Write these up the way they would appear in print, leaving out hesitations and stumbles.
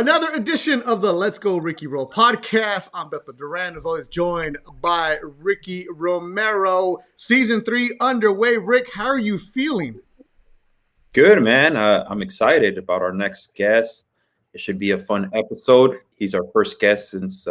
Another edition of the Let's Go Ricky Roll podcast. I'm Bethel Duran, as always, joined by Ricky Romero. Season 3 underway. Rick, how are you feeling? Good, man. I'm excited about our next guest. It should be a fun episode. He's our first guest since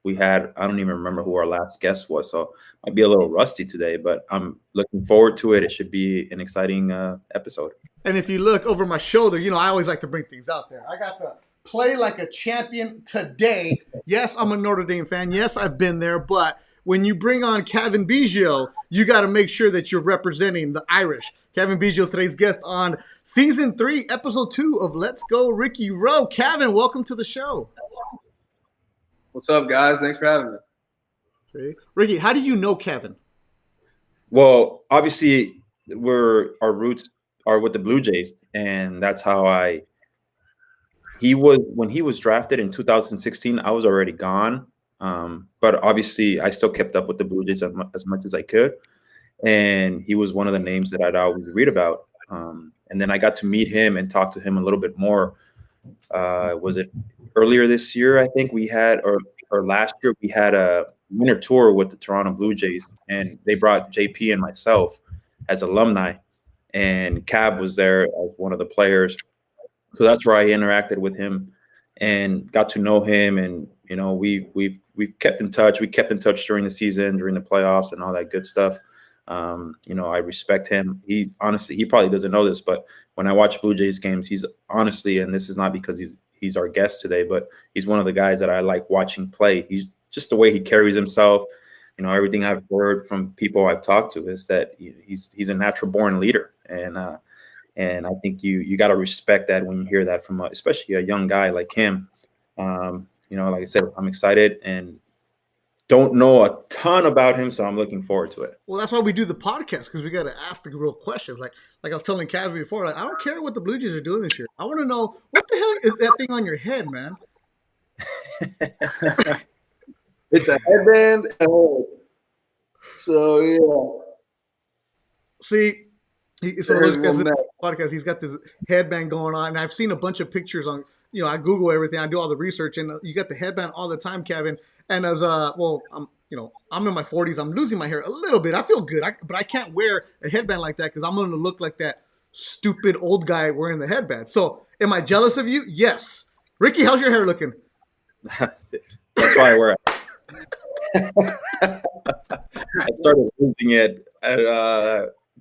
we had, I don't even remember who our last guest was, so might be a little rusty today, but I'm looking forward to it. It should be an exciting episode. And if you look over my shoulder, I always like to bring things out there. I got the play like a champion today. Yes, I'm a Notre Dame fan. Yes, I've been there, but when you bring on Cavan Biggio, you got to make sure that you're representing the Irish. Cavan Biggio, today's guest on Season 3, Episode 2 of Let's Go Ricky Row. Cavan, welcome to the show. What's up, guys? Thanks for having me. Okay. Ricky, how do you know Cavan? Well, obviously, our roots are with the Blue Jays, and that's how when he was drafted in 2016, I was already gone. But obviously, I still kept up with the Blue Jays as much as I could. And he was one of the names that I'd always read about. And then I got to meet him and talk to him a little bit more. Was it earlier this year? I think we had, or last year, we had a winter tour with the Toronto Blue Jays. And they brought JP and myself as alumni. And Cav was there as one of the players. So that's where I interacted with him and got to know him. And, we've kept in touch. We kept in touch during the season, during the playoffs and all that good stuff. I respect him. He probably doesn't know this, but when I watch Blue Jays games, he's honestly, and this is not because he's our guest today, but he's one of the guys that I like watching play. He's just the way he carries himself. Everything I've heard from people I've talked to is that he's a natural born leader. And I think you got to respect that when you hear that from especially a young guy like him. Like I said, I'm excited and don't know a ton about him, so I'm looking forward to it. Well, that's why we do the podcast, because we got to ask the real questions. Like I was telling Cavan before, I don't care what the Blue Jays are doing this year. I want to know, what the hell is that thing on your head, man? It's a headband. So, yeah. See, podcast, he's got this headband going on, and I've seen a bunch of pictures on, I Google everything, I do all the research, and you got the headband all the time, Cavan. And as I'm in my 40s, I'm losing my hair a little bit. I feel good, but I can't wear a headband like that because I'm going to look like that stupid old guy wearing the headband. So, am I jealous of you? Yes. Ricky, how's your hair looking? That's why I wear it. I started losing it at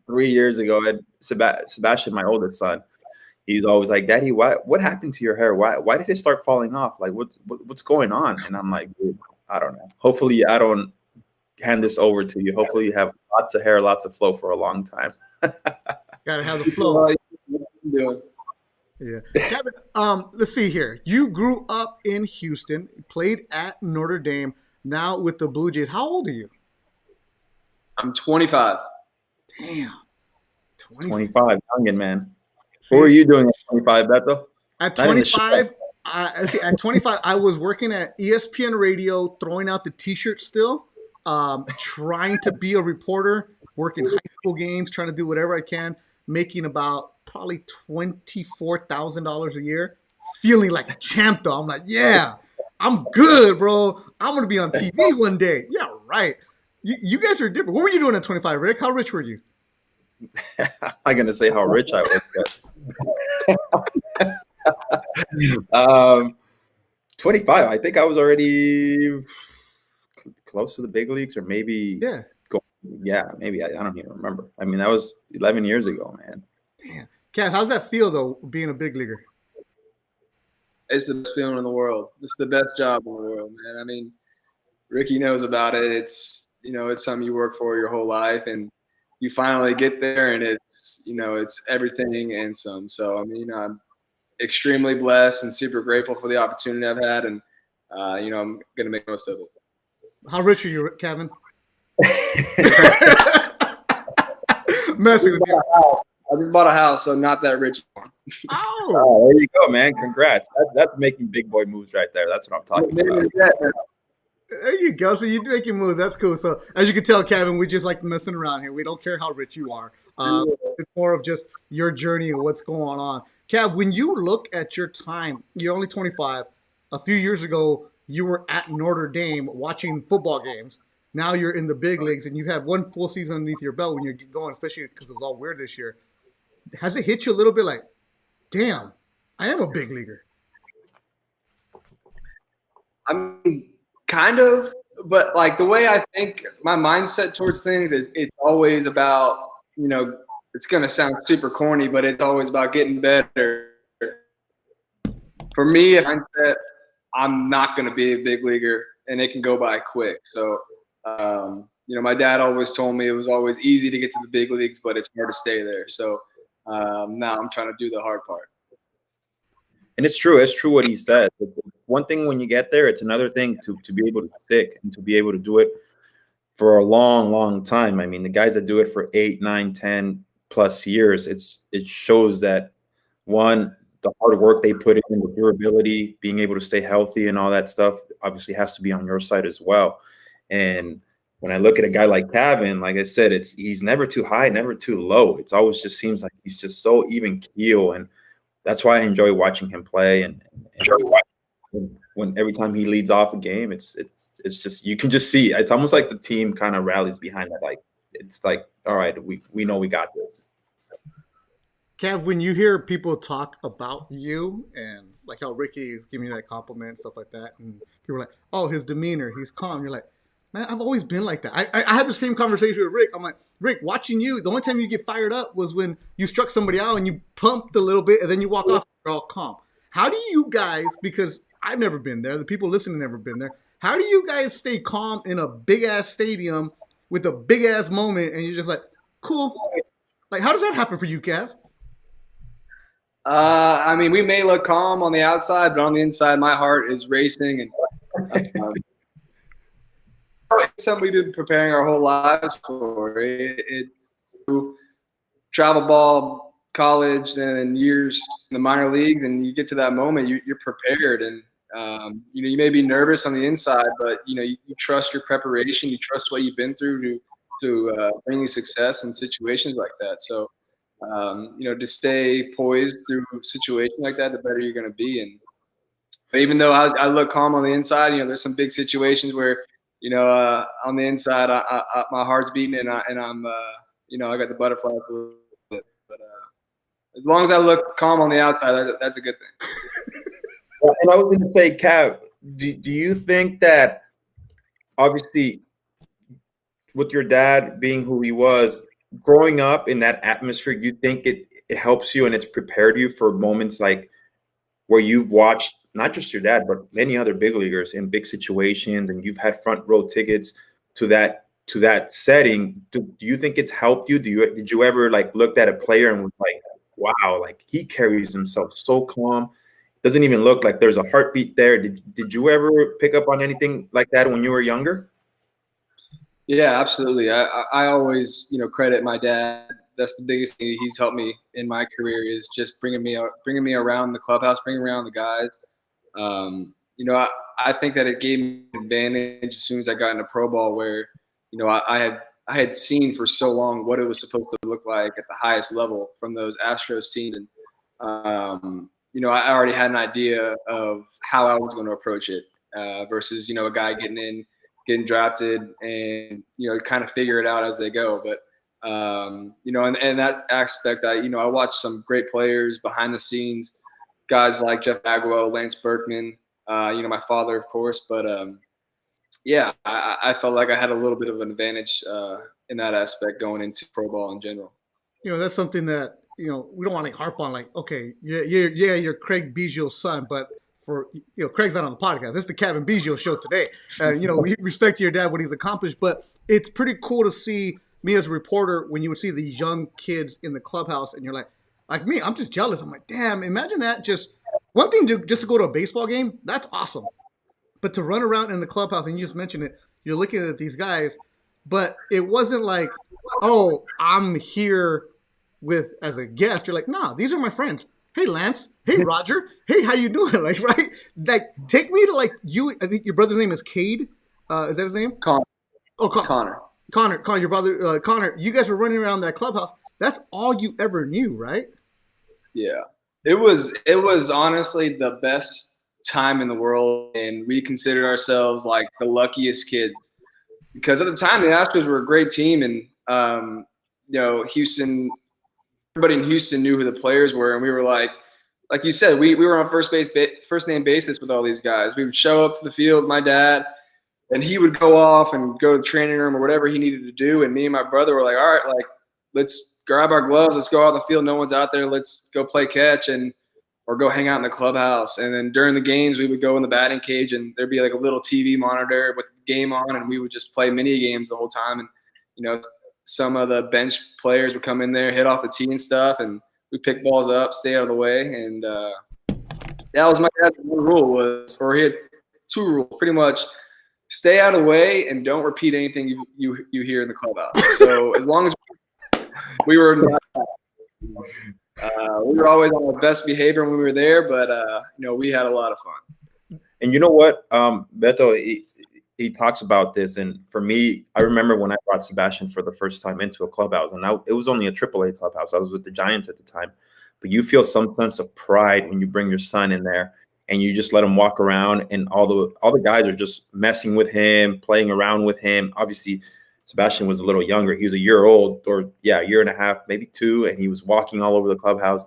3 years ago. And Sebastian, my oldest son, he's always like, "Daddy, what happened to your hair? Why did it start falling off? Like, what's going on?" And I'm like, "Dude, I don't know. Hopefully, I don't hand this over to you. Hopefully, you have lots of hair, lots of flow for a long time." Gotta have the flow. Yeah. Cavan, let's see here. You grew up in Houston, played at Notre Dame, now with the Blue Jays. How old are you? I'm 25. Damn. 25, youngin', man. What were you doing at 25, Beto? At 25, at 25, I was working at ESPN Radio, throwing out the T-shirts still, trying to be a reporter, working high school games, trying to do whatever I can, making about probably $24,000 a year, feeling like a champ, though. I'm like, yeah, I'm good, bro. I'm going to be on TV one day. Yeah, right. You guys are different. What were you doing at 25, Rick? How rich were you? I'm not going to say how rich I was. 25. I think I was already close to the big leagues, or maybe maybe I don't even remember. I mean, that was 11 years ago, man. Damn. Cav, how's that feel though, being a big leaguer? It's the best feeling in the world. It's the best job in the world, man. I mean, Ricky knows about it. It's it's something you work for your whole life, and you finally get there, and it's everything and some. So I mean, I'm extremely blessed and super grateful for the opportunity I've had, and I'm gonna make most of it. How rich are you, Cavan? Messing with you. I just bought a house, so not that rich. Oh, there you go, man. Congrats. That's making big boy moves right there. That's what I'm talking about. There you go. So you're making moves. That's cool. So as you can tell, Cavan, we just like messing around here. We don't care how rich you are. It's more of just your journey and what's going on. Cav, when you look at your time, you're only 25. A few years ago, you were at Notre Dame watching football games. Now you're in the big leagues, and you've had one full season underneath your belt when you're going, especially because it was all weird this year. Has it hit you a little bit like, damn, I am a big leaguer? I mean, kind of, but like the way I think my mindset towards things, it's always about, it's going to sound super corny, but it's always about getting better. For me, mindset, I'm not going to be a big leaguer, and it can go by quick. So, my dad always told me it was always easy to get to the big leagues, but it's hard to stay there. So now I'm trying to do the hard part. And it's true. It's true what he said. One thing when you get there, it's another thing to be able to stick and to be able to do it for a long, long time. I mean, the guys that do it for 8, 9, 10 plus years, it shows that, one, the hard work they put in, the durability, being able to stay healthy and all that stuff obviously has to be on your side as well. And when I look at a guy like Cavan, like I said, he's never too high, never too low. It's always just seems like he's just so even keel. And that's why I enjoy watching him play. And when every time he leads off a game, it's just, you can just see, it's almost like the team kind of rallies behind that. Like, it's like, all right, we know we got this. Cav, when you hear people talk about you and like how Ricky is giving you that compliment and stuff like that, and people are like, oh, his demeanor, he's calm. You're like, man, I've always been like that. I had the same conversation with Rick. I'm like, Rick, watching you, the only time you get fired up was when you struck somebody out and you pumped a little bit and then you walk off, you're all calm. How do you guys, because I've never been there, the people listening never been there, how do you guys stay calm in a big-ass stadium with a big-ass moment and you're just like, cool? Like, how does that happen for you, Cav? I mean, we may look calm on the outside, but on the inside, my heart is racing. And it's something we've been preparing our whole lives for. It's travel ball, college, and years in the minor leagues, and you get to that moment, you're prepared. And, you may be nervous on the inside, but, you trust your preparation. You trust what you've been through to bring you success in situations like that. So, to stay poised through a situation like that, the better you're going to be. And even though I look calm on the inside, there's some big situations where, on the inside, my heart's beating and I'm, I got the butterflies a little bit. But as long as I look calm on the outside, that's a good thing. And I was going to say, Cav, do you think that obviously with your dad being who he was, growing up in that atmosphere, you think it helps you and it's prepared you for moments like where you've watched not just your dad, but many other big leaguers in big situations and you've had front row tickets to that setting? Do you think it's helped you? Did you ever like looked at a player and was like, wow, like he carries himself so calm, doesn't even look like there's a heartbeat there? Did you ever pick up on anything like that when you were younger? Yeah, absolutely. I always, credit my dad. That's the biggest thing he's helped me in my career is just bringing me around the clubhouse, bringing around the guys. I think that it gave me an advantage as soon as I got into pro ball where, I had seen for so long what it was supposed to look like at the highest level from those Astros teams. And, I already had an idea of how I was going to approach it versus, a guy getting drafted and, kind of figure it out as they go. But, and that aspect, I watched some great players behind the scenes, guys like Jeff Bagwell, Lance Berkman, my father, of course. But, I felt like I had a little bit of an advantage in that aspect going into pro ball in general. That's something that, we don't want to harp on like, okay, you're Craig Biggio's son, but for, Craig's not on the podcast. This is the Cavan Biggio show today. And, we respect your dad, what he's accomplished, but it's pretty cool to see me as a reporter when you would see these young kids in the clubhouse and you're like me, I'm just jealous. I'm like, damn, imagine that. Just one thing just to go to a baseball game, that's awesome. But to run around in the clubhouse, and you just mentioned it, you're looking at these guys, but it wasn't like, oh, I'm here as a guest. You're like, nah, these are my friends. Hey, Lance. Hey, Roger. Hey, how you doing? Like, right? Like, take me to like you. I think your brother's name is Cade. Is that his name? Connor. Oh, Connor. Connor, your brother, Connor. You guys were running around that clubhouse. That's all you ever knew, right? Yeah. It was honestly the best time in the world, and we considered ourselves like the luckiest kids because at the time the Astros were a great team, and Houston, everybody in Houston knew who the players were, and we were like you said, we were on first name basis with all these guys. We would show up to the field, my dad, and he would go off and go to the training room or whatever he needed to do, and me and my brother were like, all right, like let's grab our gloves, let's go out on the field. No one's out there. Let's go play catch or go hang out in the clubhouse. And then during the games, we would go in the batting cage, and there'd be like a little TV monitor with the game on, and we would just play mini games the whole time. And some of the bench players would come in there, hit off the tee and stuff, and we pick balls up, stay out of the way. And that was my dad's one rule he had two rules, pretty much. Stay out of the way and don't repeat anything you hear in the clubhouse. So as long as we were not, we were always on our best behavior when we were there, but we had a lot of fun. And you know what, Beto, he talks about this, and for me, I remember when I brought Sebastian for the first time into a clubhouse, and it was only a AAA clubhouse. I was with the Giants at the time, but you feel some sense of pride when you bring your son in there and you just let him walk around, and all the guys are just messing with him, playing around with him. Obviously, Sebastian was a little younger. He was a year old, a year and a half, maybe 2, and he was walking all over the clubhouse,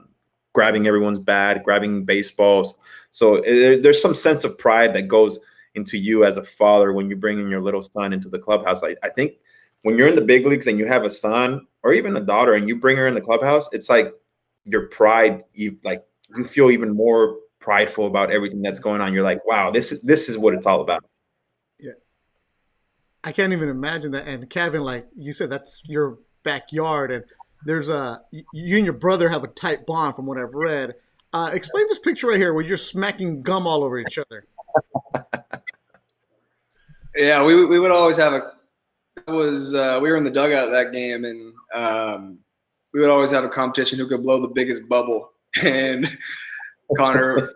grabbing everyone's bat, grabbing baseballs. So there's some sense of pride that goes into you as a father when you bring in your little son into the clubhouse. I think when you're in the big leagues and you have a son or even a daughter and you bring her in the clubhouse, it's like your pride, you feel even more prideful about everything that's going on. You're like, wow, this is what it's all about. Yeah. I can't even imagine that. And Cavan, like you said, that's your backyard, and there's you and your brother have a tight bond from what I've read. Explain this picture right here where you're smacking gum all over each other. Yeah, we would always have we were in the dugout that game, and we would always have a competition who could blow the biggest bubble. And Connor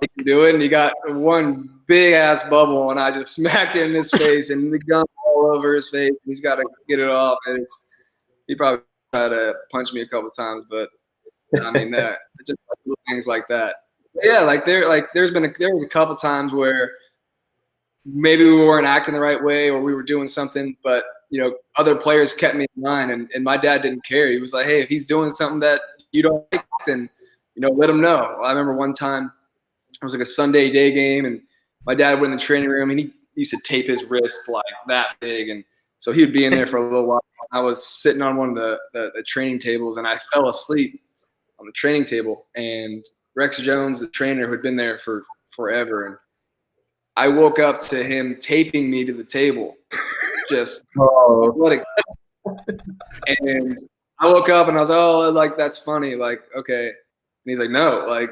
he could do it, and he got one big ass bubble, and I just smacked it in his face, and the gum all over his face. He's got to get it off, and he probably tried to punch me a couple times, but I mean just little things like that. But yeah, there was a couple times where maybe we weren't acting the right way or we were doing something, but other players kept me in line, and my dad didn't care. He was like, hey, if he's doing something that you don't like, then let him know. I remember one time it was like a Sunday day game, and my dad went in the training room, and he used to tape his wrist like that big, and so he would be in there for a little while. I was sitting on one of the training tables, and I fell asleep on the training table, and Rex Jones, the trainer who had been there for forever, and I woke up to him taping me to the table, just letting. And I woke up and I was like, oh, like that's funny, like okay. And he's like, no, like,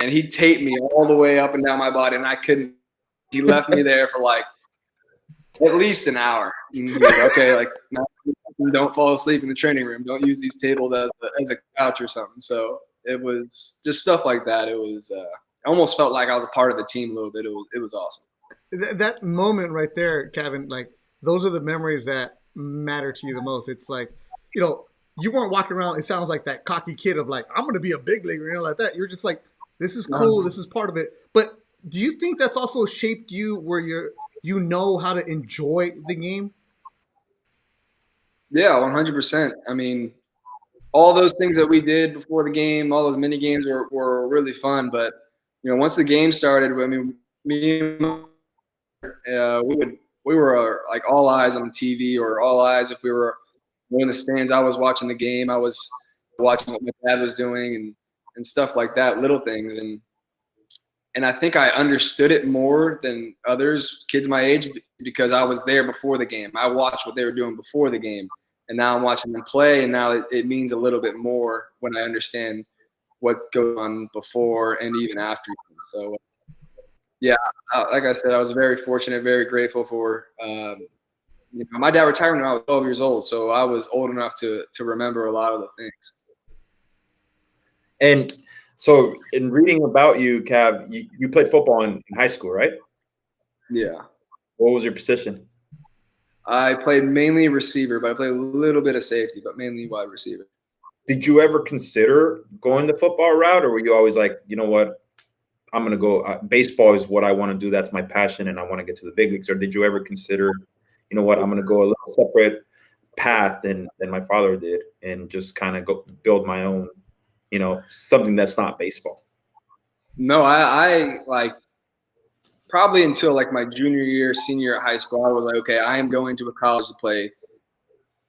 and he taped me all the way up and down my body, and I couldn't. He left me there for like at least an hour. He was like, okay, like don't fall asleep in the training room. Don't use these tables as a couch or something. So it was just stuff like that. It was. I almost felt like I was a part of the team a little bit. It was awesome. That moment right there, Cavan, like those are the memories that matter to you the most. It's like, you weren't walking around. It sounds like that cocky kid of like, I'm going to be a big leaguer, like that. You're just like, this is cool. This is part of it. But do you think that's also shaped you where you know how to enjoy the game? Yeah, 100%. I mean, all those things that we did before the game, all those mini games were really fun. But once the game started, I mean, me and we were like all eyes on TV, or all eyes if we were in the stands. I was watching the game. I was watching what my dad was doing and stuff like that, little things. And I think I understood it more than others, kids my age, because I was there before the game. I watched what they were doing before the game, and now I'm watching them play, and now it means a little bit more when I understand what goes on before and even after. So, yeah, like I said, I was very fortunate, very grateful for my dad retired when I was 12 years old, so I was old enough to remember a lot of the things. And so in reading about you, Cav, you played football in high school, right? Yeah. What was your position? I played mainly receiver, but I played a little bit of safety, but mainly wide receiver. Did you ever consider going the football route, or were you always like, you know what, I'm going to go baseball is what I want to do. That's my passion, and I want to get to the big leagues. Or did you ever consider, you know what, I'm going to go a little separate path than my father did and just kind of go build my own, something that's not baseball? No, I like probably until like my junior year, senior year at high school, I was like, okay, I am going to a college to play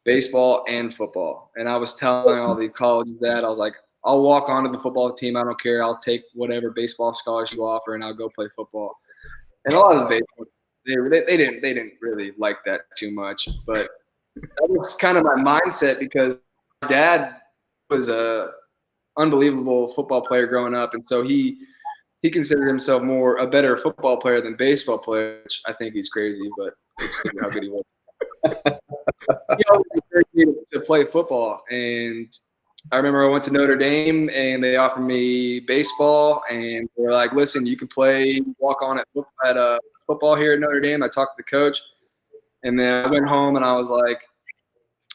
baseball and football. And I was telling all the colleges that I was like, I'll walk onto the football team. I don't care. I'll take whatever baseball scholarship you offer, and I'll go play football. And a lot of the baseball, they didn't really like that too much. But that was kind of my mindset because my dad was a unbelievable football player growing up, and so he considered himself more a better football player than baseball player, which I think he's crazy, but how good he was. He always encouraged me to play football, and I remember I went to Notre Dame and they offered me baseball, and they were like, "Listen, you can play walk on at football here at Notre Dame." I talked to the coach, and then I went home and I was like,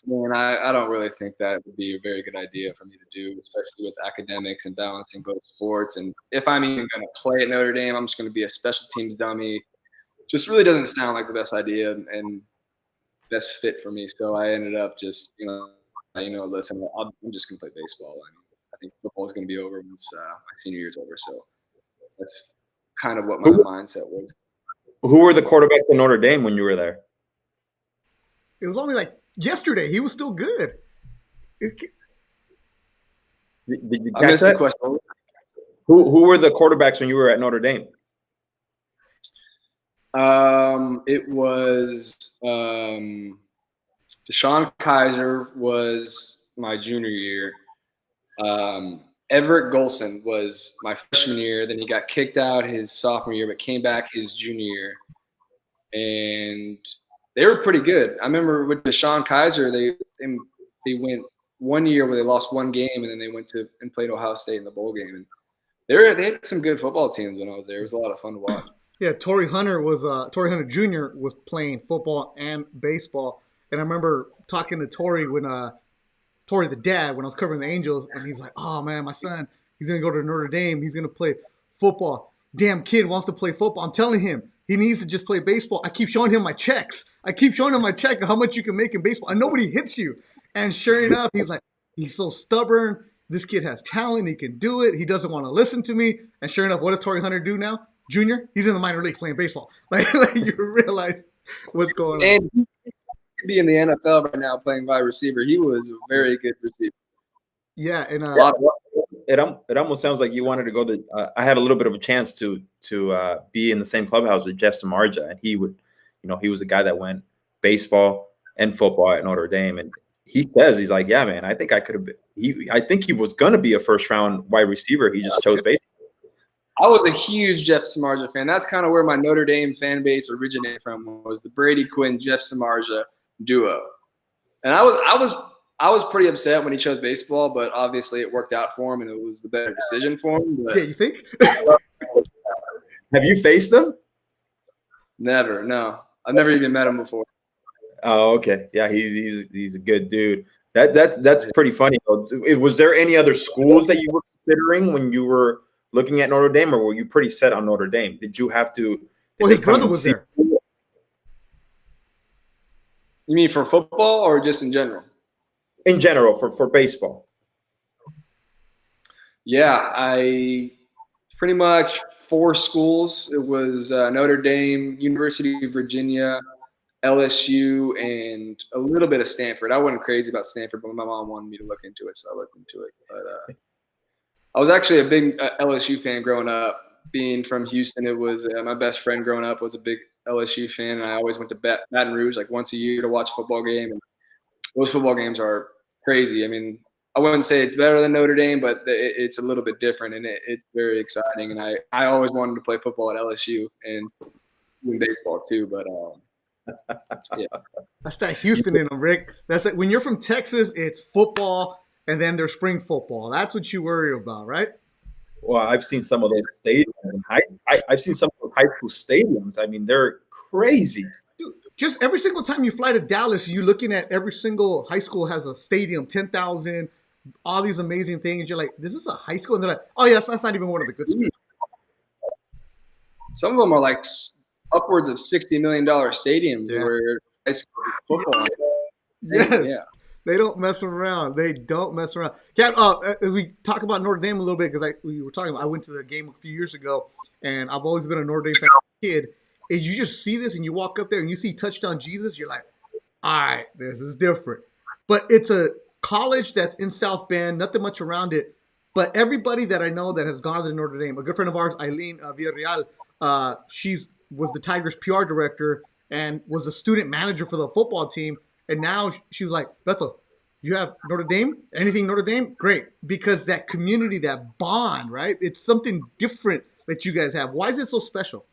"Man, I don't really think that would be a very good idea for me to do, especially with academics and balancing both sports. And if I'm even going to play at Notre Dame, I'm just going to be a special teams dummy. Just really doesn't sound like the best idea and best fit for me." So I ended up just, listen, I'm just going to play baseball. I think football is going to be over once my senior year's over. So that's kind of what my mindset was. Who were the quarterbacks in Notre Dame when you were there? It was only like yesterday. He was still good. Did you I missed the question. Who were the quarterbacks when you were at Notre Dame? It was Deshaun Kaiser was my junior year. Everett Golson was my freshman year. Then he got kicked out his sophomore year, but came back his junior year. And they were pretty good. I remember with Deshaun Kaiser, they went 1 year where they lost one game, and then they went to and played Ohio State in the bowl game. And they had some good football teams when I was there. It was a lot of fun to watch. Yeah, Torrey Hunter Jr. was playing football and baseball, and I remember talking to Torrey when Torrey the dad when I was covering the Angels, and he's like, "Oh man, my son, he's gonna go to Notre Dame. He's gonna play football. Damn kid wants to play football. I'm telling him he needs to just play baseball. I keep showing him my checks. I keep showing him my check of how much you can make in baseball, and nobody hits you." And sure enough, he's like, he's so stubborn. This kid has talent. He can do it. He doesn't want to listen to me. And sure enough, what does Torrey Hunter do now? Junior, he's in the minor league playing baseball. Like you realize what's going on. And he could be in the NFL right now playing wide receiver. He was a very good receiver. Yeah, and it almost sounds like you wanted to go. I had a little bit of a chance to be in the same clubhouse with Jeff Samardzija, and he was a guy that went baseball and football at Notre Dame, and he says he's like, yeah, man, I think I could have been. I think he was going to be a first round wide receiver. He just chose baseball. I was a huge Jeff Samardzija fan. That's kind of where my Notre Dame fan base originated from, was the Brady Quinn, Jeff Samardzija duo. And I was pretty upset when he chose baseball, but obviously it worked out for him and it was the better decision for him. But yeah, you think? Have you faced him? Never, no. I've never even met him before. Oh, okay. Yeah, he's a good dude. That's pretty funny. Was there any other schools that you were considering when you were looking at Notre Dame, or were you pretty set on Notre Dame? Did you have to? Well, his brother was there. You mean for football or just in general? In general, for baseball. Yeah, I pretty much 4 schools. It was Notre Dame, University of Virginia, LSU, and a little bit of Stanford. I wasn't crazy about Stanford, but my mom wanted me to look into it, so I looked into it. But I was actually a big LSU fan growing up. Being from Houston, it was my best friend growing up was a big LSU fan, and I always went to Baton Rouge like once a year to watch a football game. And those football games are crazy. I mean, I wouldn't say it's better than Notre Dame, but it's a little bit different, and it's very exciting. And I always wanted to play football at LSU and in baseball too, but yeah. That's that Houston in them, Rick. That's it. When you're from Texas, it's football, and then there's spring football. That's what you worry about, right? Well, I've seen some of those stadiums. I've seen some of those high school stadiums. I mean, they're crazy. Dude, just every single time you fly to Dallas, you're looking at every single high school has a stadium, 10,000, all these amazing things. You're like, this is a high school, and they're like, oh yes, that's not even one of the good schools. Some of them are like upwards of $60 million stadiums where high school football. Yes. Yeah. They don't mess around. They don't mess around. Cat, as we talk about Notre Dame a little bit, because we were talking about, I went to the game a few years ago, and I've always been a Notre Dame fan as a kid. Is you just see this and you walk up there and you see touchdown Jesus, you're like, all right, this is different. But it's a college that's in South Bend, nothing much around it. But everybody that I know that has gone to Notre Dame, a good friend of ours, Eileen Villarreal, she's was the Tigers PR director and was a student manager for the football team. And now she was like, Beto, you have Notre Dame? Anything Notre Dame? Great. Because that community, that bond, right? It's something different that you guys have. Why is it so special?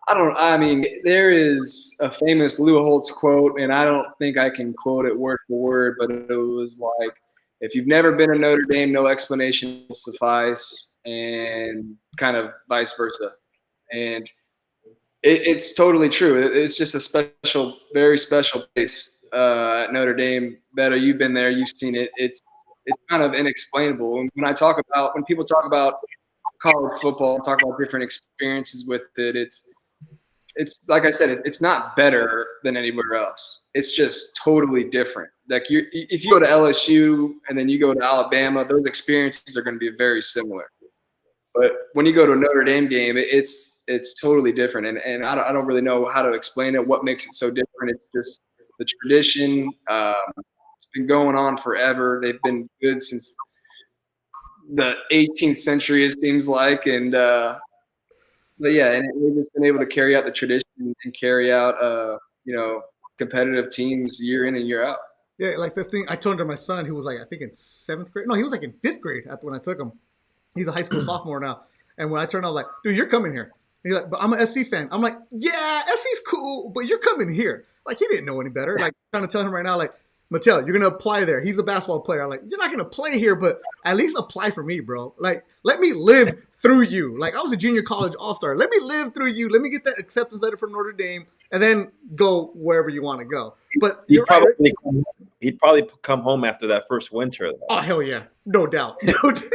I mean, there is a famous Lou Holtz quote, and I don't think I can quote it word for word, but it was like, if you've never been to Notre Dame, no explanation will suffice, and kind of vice versa. And it's totally true. It's just a special, very special place at Notre Dame. Beto, you've been there, you've seen it. It's kind of inexplainable. And when people talk about college football, talk about different experiences with it, it's like I said, it's not better than anywhere else. It's just totally different. Like if you go to LSU and then you go to Alabama, those experiences are going to be very similar. But when you go to a Notre Dame game, it's totally different. And I don't really know how to explain it, what makes it so different. It's just the tradition. It's been going on forever. They've been good since the 18th century, it seems like. And but yeah, and they've just been able to carry out the tradition and carry out, competitive teams year in and year out. Yeah, like the thing I told to my son, who was like, I think in 7th grade. No, he was like in 5th grade when I took him. He's a high school sophomore now. And when I turned, I was like, dude, you're coming here. And he's like, but I'm an SC fan. I'm like, yeah, SC's cool, but you're coming here. Like, he didn't know any better. Like, trying to tell him right now, like, Mattel, you're going to apply there. He's a basketball player. I'm like, you're not going to play here, but at least apply for me, bro. Like, let me live through you. Like, I was a junior college all-star. Let me live through you. Let me get that acceptance letter from Notre Dame and then go wherever you want to go. But he'd probably come home after that first winter, though. Oh, hell yeah. No doubt. No doubt.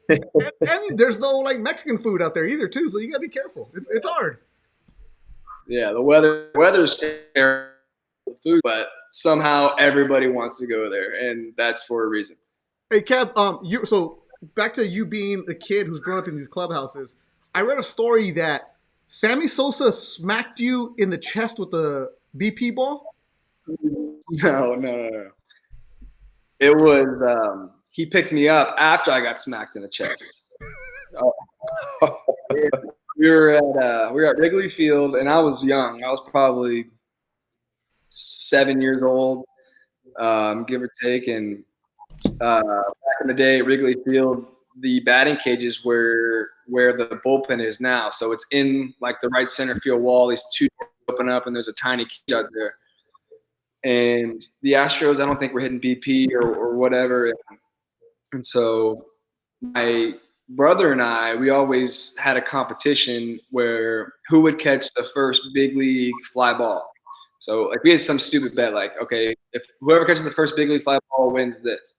and there's no like Mexican food out there either, too. So you gotta be careful. It's hard. Yeah, the weather's terrible, food, but somehow everybody wants to go there, and that's for a reason. Hey, Kev, so back to you being a kid who's grown up in these clubhouses. I read a story that Sammy Sosa smacked you in the chest with the BP ball. No. It was. He picked me up after I got smacked in the chest. We were at Wrigley Field, and I was young. I was probably 7 years old, give or take. And back in the day at Wrigley Field, the batting cages were where the bullpen is now. So it's in like the right center field wall. These two doors open up, and there's a tiny cage out there. And the Astros, I don't think were hitting BP or whatever. And so my brother and I, we always had a competition where who would catch the first big league fly ball. So like we had some stupid bet, like, okay, if whoever catches the first big league fly ball wins this.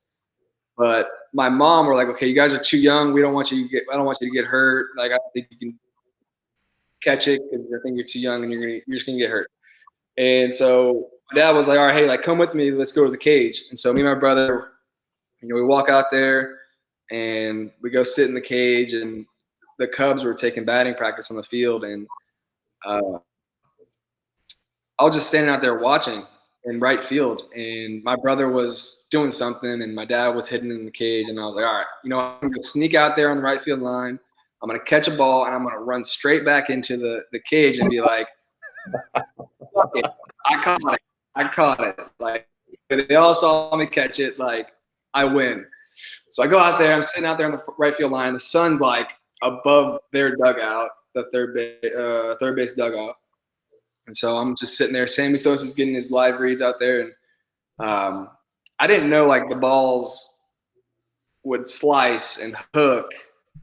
But my mom were like, okay, you guys are too young. I don't want you to get hurt. Like, I don't think you can catch it because I think you're too young and you're just gonna get hurt. And so my dad was like, all right, hey, like come with me, let's go to the cage. And so me and my brother, we walk out there and we go sit in the cage, and the Cubs were taking batting practice on the field, and I was just standing out there watching in right field, and my brother was doing something, and my dad was hitting in the cage, and I was like, all right, I'm going to sneak out there on the right field line. I'm going to catch a ball, and I'm going to run straight back into the cage and be like, fuck it. I caught it. Like, they all saw me catch it. Like, I win. So I go out there. I'm sitting out there on the right field line. The sun's like above their dugout, the third base dugout. And so I'm just sitting there. Sammy Sosa's getting his live reads out there. And I didn't know like the balls would slice and hook.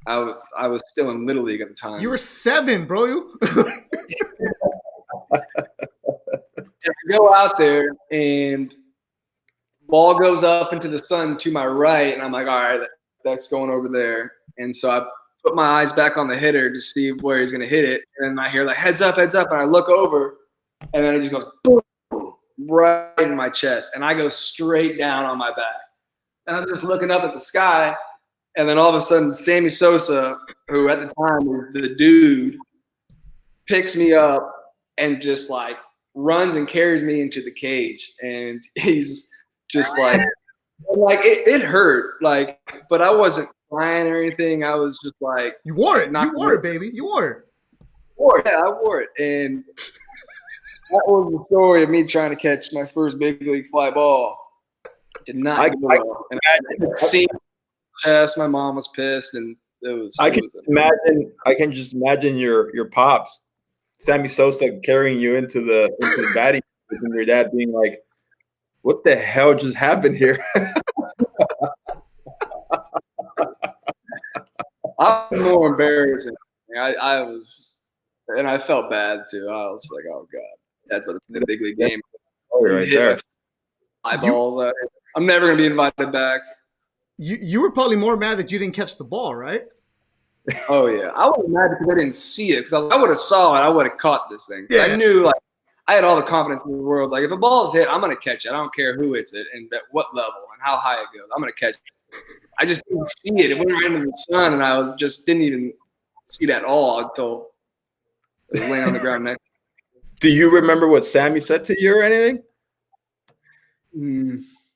I was still in Little League at the time. You were 7, bro. Go out there, and ball goes up into the sun to my right, and I'm like, all right, that's going over there. And so I put my eyes back on the hitter to see where he's going to hit it. And then I hear like, heads up. And I look over, and then it just goes boom, right in my chest. And I go straight down on my back. And I'm just looking up at the sky. And then all of a sudden, Sammy Sosa, who at the time was the dude, picks me up and just like runs and carries me into the cage. And he's just like it hurt, like, but I wasn't crying or anything. I was just like, you wore it. You wore it, baby. You wore it. Yeah, I wore it. And that was the story of me trying to catch my first big league fly ball. Did not go well. And I see chest. My mom was pissed, and it was. I can just imagine your pops, Sammy Sosa, carrying you into the batting, and your dad being like, "What the hell just happened here?" I'm more embarrassing. I was, and I felt bad too. I was like, "Oh God, that's what the big league game." Right there. Eyeballs. I'm never gonna be invited back. You were probably more mad that you didn't catch the ball, right? Oh yeah, I was mad because I didn't see it. Because I would have saw it, I would have caught this thing. Yeah. I knew, like, I had all the confidence in the world. Like, if a ball's hit, I'm gonna catch it. I don't care who hits it and at what level and how high it goes. I'm gonna catch it. I just didn't see it. It went right into the sun, and I didn't even see that at all until it was laying on the ground next. Do you remember what Sammy said to you or anything?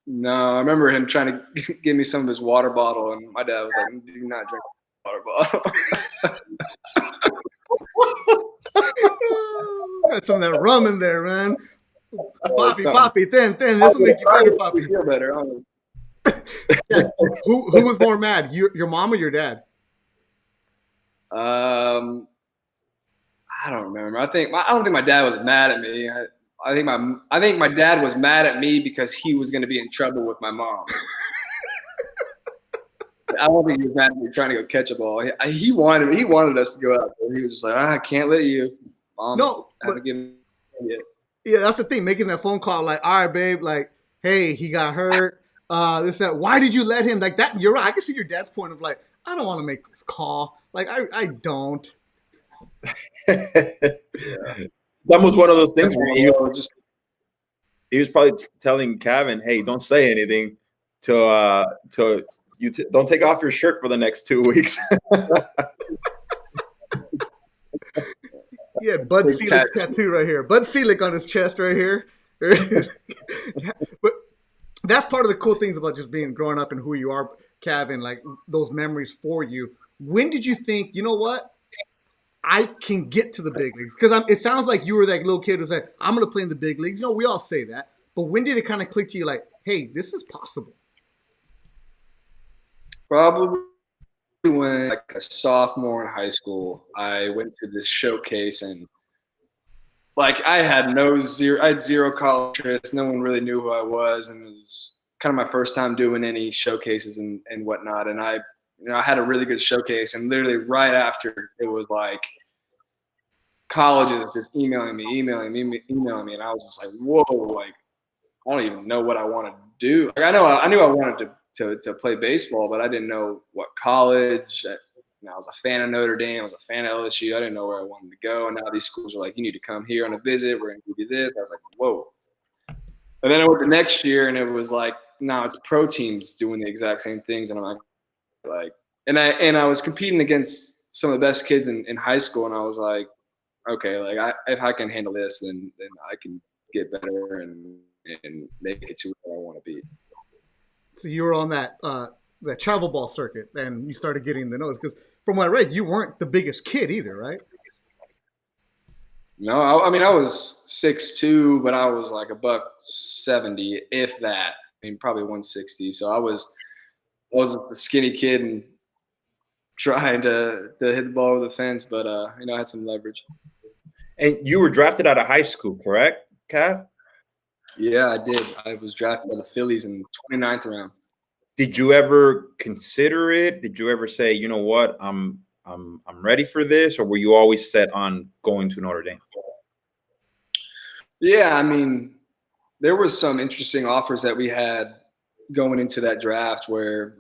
No, I remember him trying to give me some of his water bottle, and my dad was like, "Do not drink water bottle." Got some of that rum in there, man. Poppy, thin. This will make you better, Poppy. Feel better. Yeah. Who was more mad, your mom or your dad? I don't remember. I don't think my dad was mad at me. I think my dad was mad at me because he was going to be in trouble with my mom. I don't think he was mad at me trying to go catch a ball. He wanted us to go out there. He was just like, I can't let you. Mom, no, but, yeah, that's the thing. Making that phone call, like, all right, babe, like, hey, he got hurt. This, that. Why did you let him? Like that. You're right. I can see your dad's point of like, I don't want to make this call. Like, I don't. Yeah. That was one of those things where he was probably telling Cavan, "Hey, don't say anything to you. Don't take off your shirt for the next 2 weeks." Yeah, Bud Selig's tattoo right here. Bud Selig on his chest right here. But that's part of the cool things about just growing up and who you are, Cavan. Like those memories for you. When did you think, you know what? I can get to the big leagues, because it sounds like you were that little kid who said, "I'm going to play in the big leagues." You know, we all say that, but when did it kind of click to you, like, "Hey, this is possible"? Probably when, like, a sophomore in high school, I went to this showcase, and like I had zero college interest. No one really knew who I was, and it was kind of my first time doing any showcases and whatnot. And I had a really good showcase, and literally right after, it was like colleges just emailing me, and I was just like, whoa, like I don't even know what I want to do. Like I knew I wanted to play baseball, but I didn't know what college. I was a fan of Notre Dame. I was a fan of LSU. I didn't know where I wanted to go. And now these schools are like, you need to come here on a visit. We're going to give you this. I was like, whoa. And then I went the next year, and it was like, no, it's pro teams doing the exact same things. And I'm like, and I was competing against some of the best kids in high school, and I was like, okay, like if I can handle this, then I can get better and make it to where I want to be. So you were on that travel ball circuit, and you started getting the nose, because from what I read, you weren't the biggest kid either, right? No, I mean I was 6'2", but I was like $170, if that. I mean, probably 160. So I was a skinny kid and trying to hit the ball over the fence, but I had some leverage. And you were drafted out of high school, correct, Cav? Yeah, I did. I was drafted by the Phillies in the 29th round. Did you ever consider it? Did you ever say, you know what, I'm ready for this, or were you always set on going to Notre Dame? Yeah, I mean, there was some interesting offers that we had going into that draft where,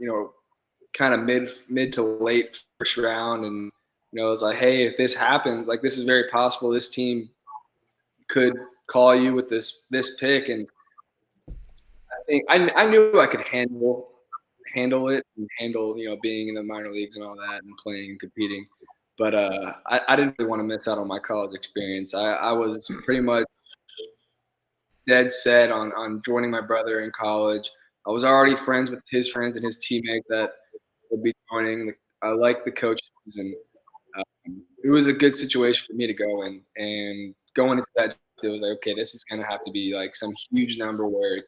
kind of mid to late first round, and it was like, hey, if this happens, like this is very possible. This team could call you with this pick, and I think I knew I could handle it and handle being in the minor leagues and all that and playing and competing, but I didn't really want to miss out on my college experience. I was pretty much dead set on joining my brother in college. I was already friends with his friends and his teammates that would be joining. I liked the coaches, and it was a good situation for me to go in. And going into that, it was like, okay, this is going to have to be like some huge number where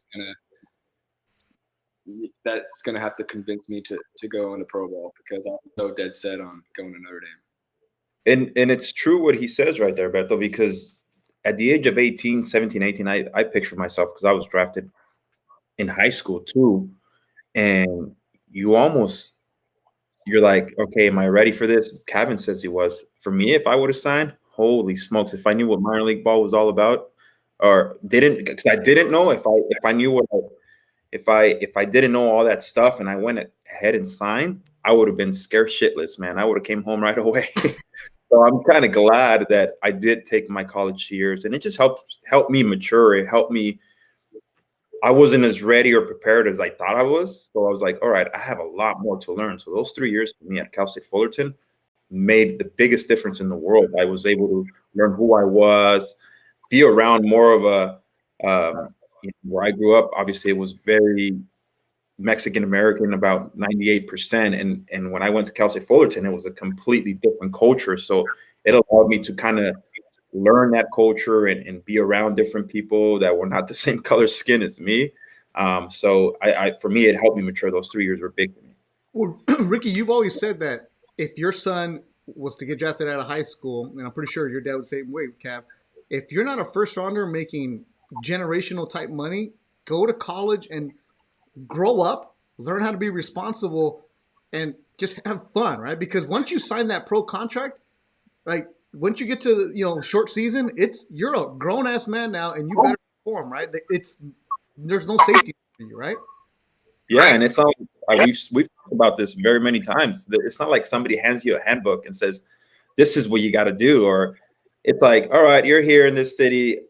that's going to have to convince me to go into pro ball, because I'm so dead set on going to Notre Dame. And it's true what he says right there, Beto, because at the age of 18, 17, 18, I picture myself, because I was drafted in high school too. And you're like, okay, am I ready for this? Cavan says he was. For me, if I would have signed, holy smokes, if I knew what minor league ball was all about, or didn't, because I didn't know if I knew what if I didn't know all that stuff and I went ahead and signed, I would have been scared shitless, man. I would have came home right away. So I'm kind of glad that I did take my college years, and it just helped me mature. It helped me. I wasn't as ready or prepared as I thought I was. So I was like, all right, I have a lot more to learn. So those 3 years for me at Cal State Fullerton made the biggest difference in the world. I was able to learn who I was, be around more of a where I grew up. Obviously, it was very Mexican American, about 98%. And when I went to Cal State Fullerton, it was a completely different culture. So it allowed me to kind of learn that culture and be around different people that were not the same color skin as me. So for me, it helped me mature. Those 3 years were big for me. Well, Ricky, you've always said that if your son was to get drafted out of high school, and I'm pretty sure your dad would say, wait, Cav, if you're not a first rounder making generational type money, go to college and grow up, learn how to be responsible, and just have fun, right? Because once you sign that pro contract, right, once you get to short season, you're a grown ass man now, and you better perform, right? There's no safety for you, right? Yeah, and it's not. We've talked about this very many times. It's not like somebody hands you a handbook and says, "This is what you got to do," or it's like, "All right, you're here in this city.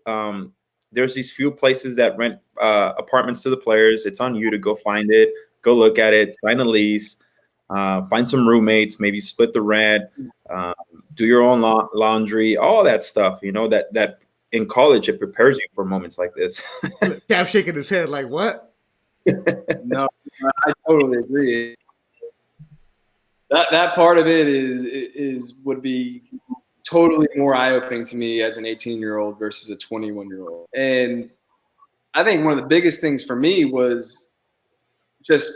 There's these few places that rent apartments to the players. It's on you to go find it, go look at it, sign a lease, find some roommates, maybe split the rent, do your own laundry, all that stuff. That in college it prepares you for moments like this." Cav shaking his head like, what? No, I totally agree. That part of it would be totally more eye-opening to me as an 18-year-old versus a 21-year-old. And I think one of the biggest things for me was just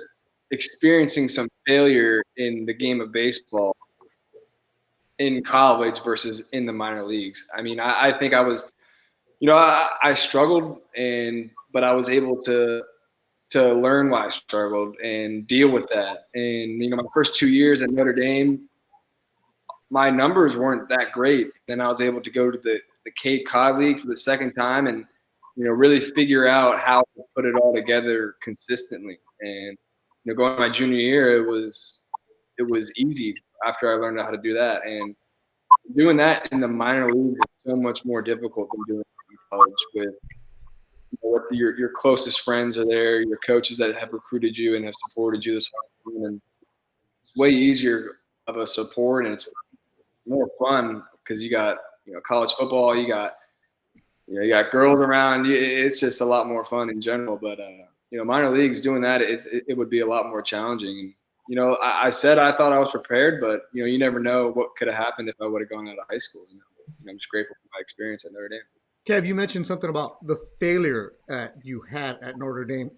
experiencing some failure in the game of baseball in college versus in the minor leagues. I mean, I think I was, I struggled, but I was able to learn why I struggled and deal with that. And, my first 2 years at Notre Dame, my numbers weren't that great. Then I was able to go to the Cape Cod League for the second time and, really figure out how to put it all together consistently. And, going my junior year, it was easy after I learned how to do that. And doing that in the minor leagues is so much more difficult than doing it in college with what your closest friends are there, your coaches that have recruited you and have supported you this whole time, and it's way easier of a support, and it's more fun because you got college football, you got girls around you. It's just a lot more fun in general. But minor leagues, doing that, it would be a lot more challenging. And I said I thought I was prepared, but you never know what could have happened if I would have gone out of high school. I'm just grateful for my experience at Notre Dame. Kev, you mentioned something about the failure you had at Notre Dame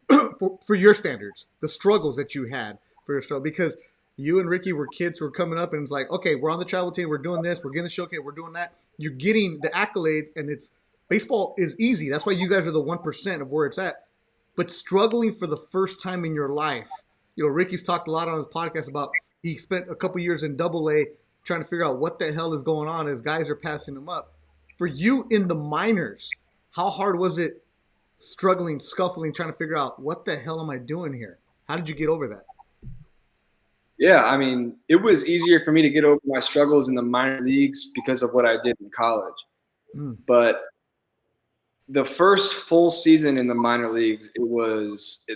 for your standards, the struggles that you had for yourself, because you and Ricky were kids who were coming up, and it's like, okay, we're on the travel team, we're doing this, we're getting the showcase, we're doing that. You're getting the accolades, and baseball is easy. That's why you guys are the 1% of where it's at. But struggling for the first time in your life, Ricky's talked a lot on his podcast about he spent a couple years in AA trying to figure out what the hell is going on as guys are passing him up. For you in the minors, how hard was it struggling, scuffling, trying to figure out what the hell am I doing here? How did you get over that? Yeah, I mean, it was easier for me to get over my struggles in the minor leagues because of what I did in college. Mm. But the first full season in the minor leagues,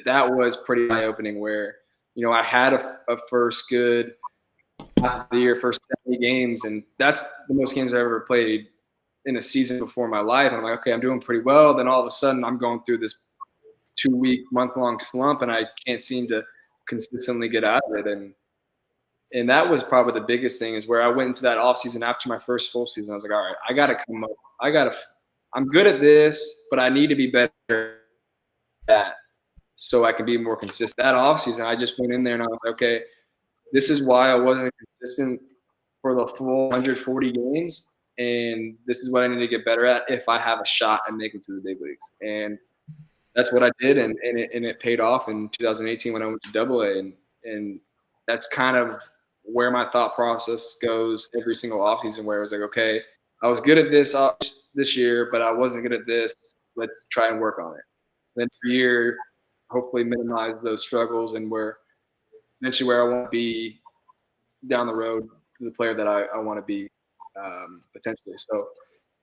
that was pretty eye-opening where, I had a first good half of the year, first 70 games, and that's the most games I ever played in a season before in my life. And I'm like, okay, I'm doing pretty well. Then all of a sudden I'm going through this 2-week, month-long slump, and I can't seem to consistently get out of it. And that was probably the biggest thing, is where I went into that off season after my first full season. I was like, all right, I got to come up. I'm good at this, but I need to be better at that so I can be more consistent. That off season, I just went in there and I was like, okay, this is why I wasn't consistent for the full 140 games. And this is what I need to get better at if I have a shot at making to the big leagues. And that's what I did. And it paid off in 2018 when I went to AA. And that's kind of where my thought process goes every single offseason, where I was like, okay, I was good at this year, but I wasn't good at this. Let's try and work on it. Then for a year, hopefully minimize those struggles and eventually where I want to be down the road to the player that I want to be potentially. So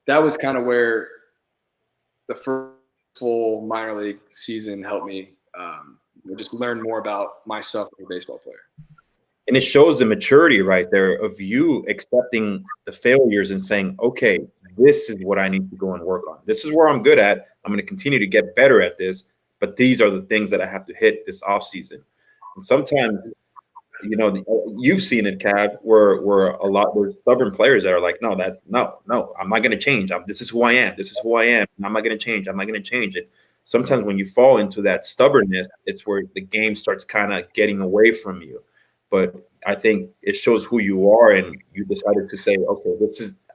that was kind of where the first full minor league season helped me just learn more about myself as a baseball player. And it shows the maturity right there of you accepting the failures and saying, okay, this is what I need to go and work on. This is where I'm good at. I'm going to continue to get better at this, but these are the things that I have to hit this offseason. And sometimes, you've seen it, Cav, where there's stubborn players that are like, no, I'm not going to change. This is who I am. This is who I am. I'm not going to change. I'm not going to change it. Sometimes when you fall into that stubbornness, it's where the game starts kind of getting away from you. But I think it shows who you are, and you decided to say, okay,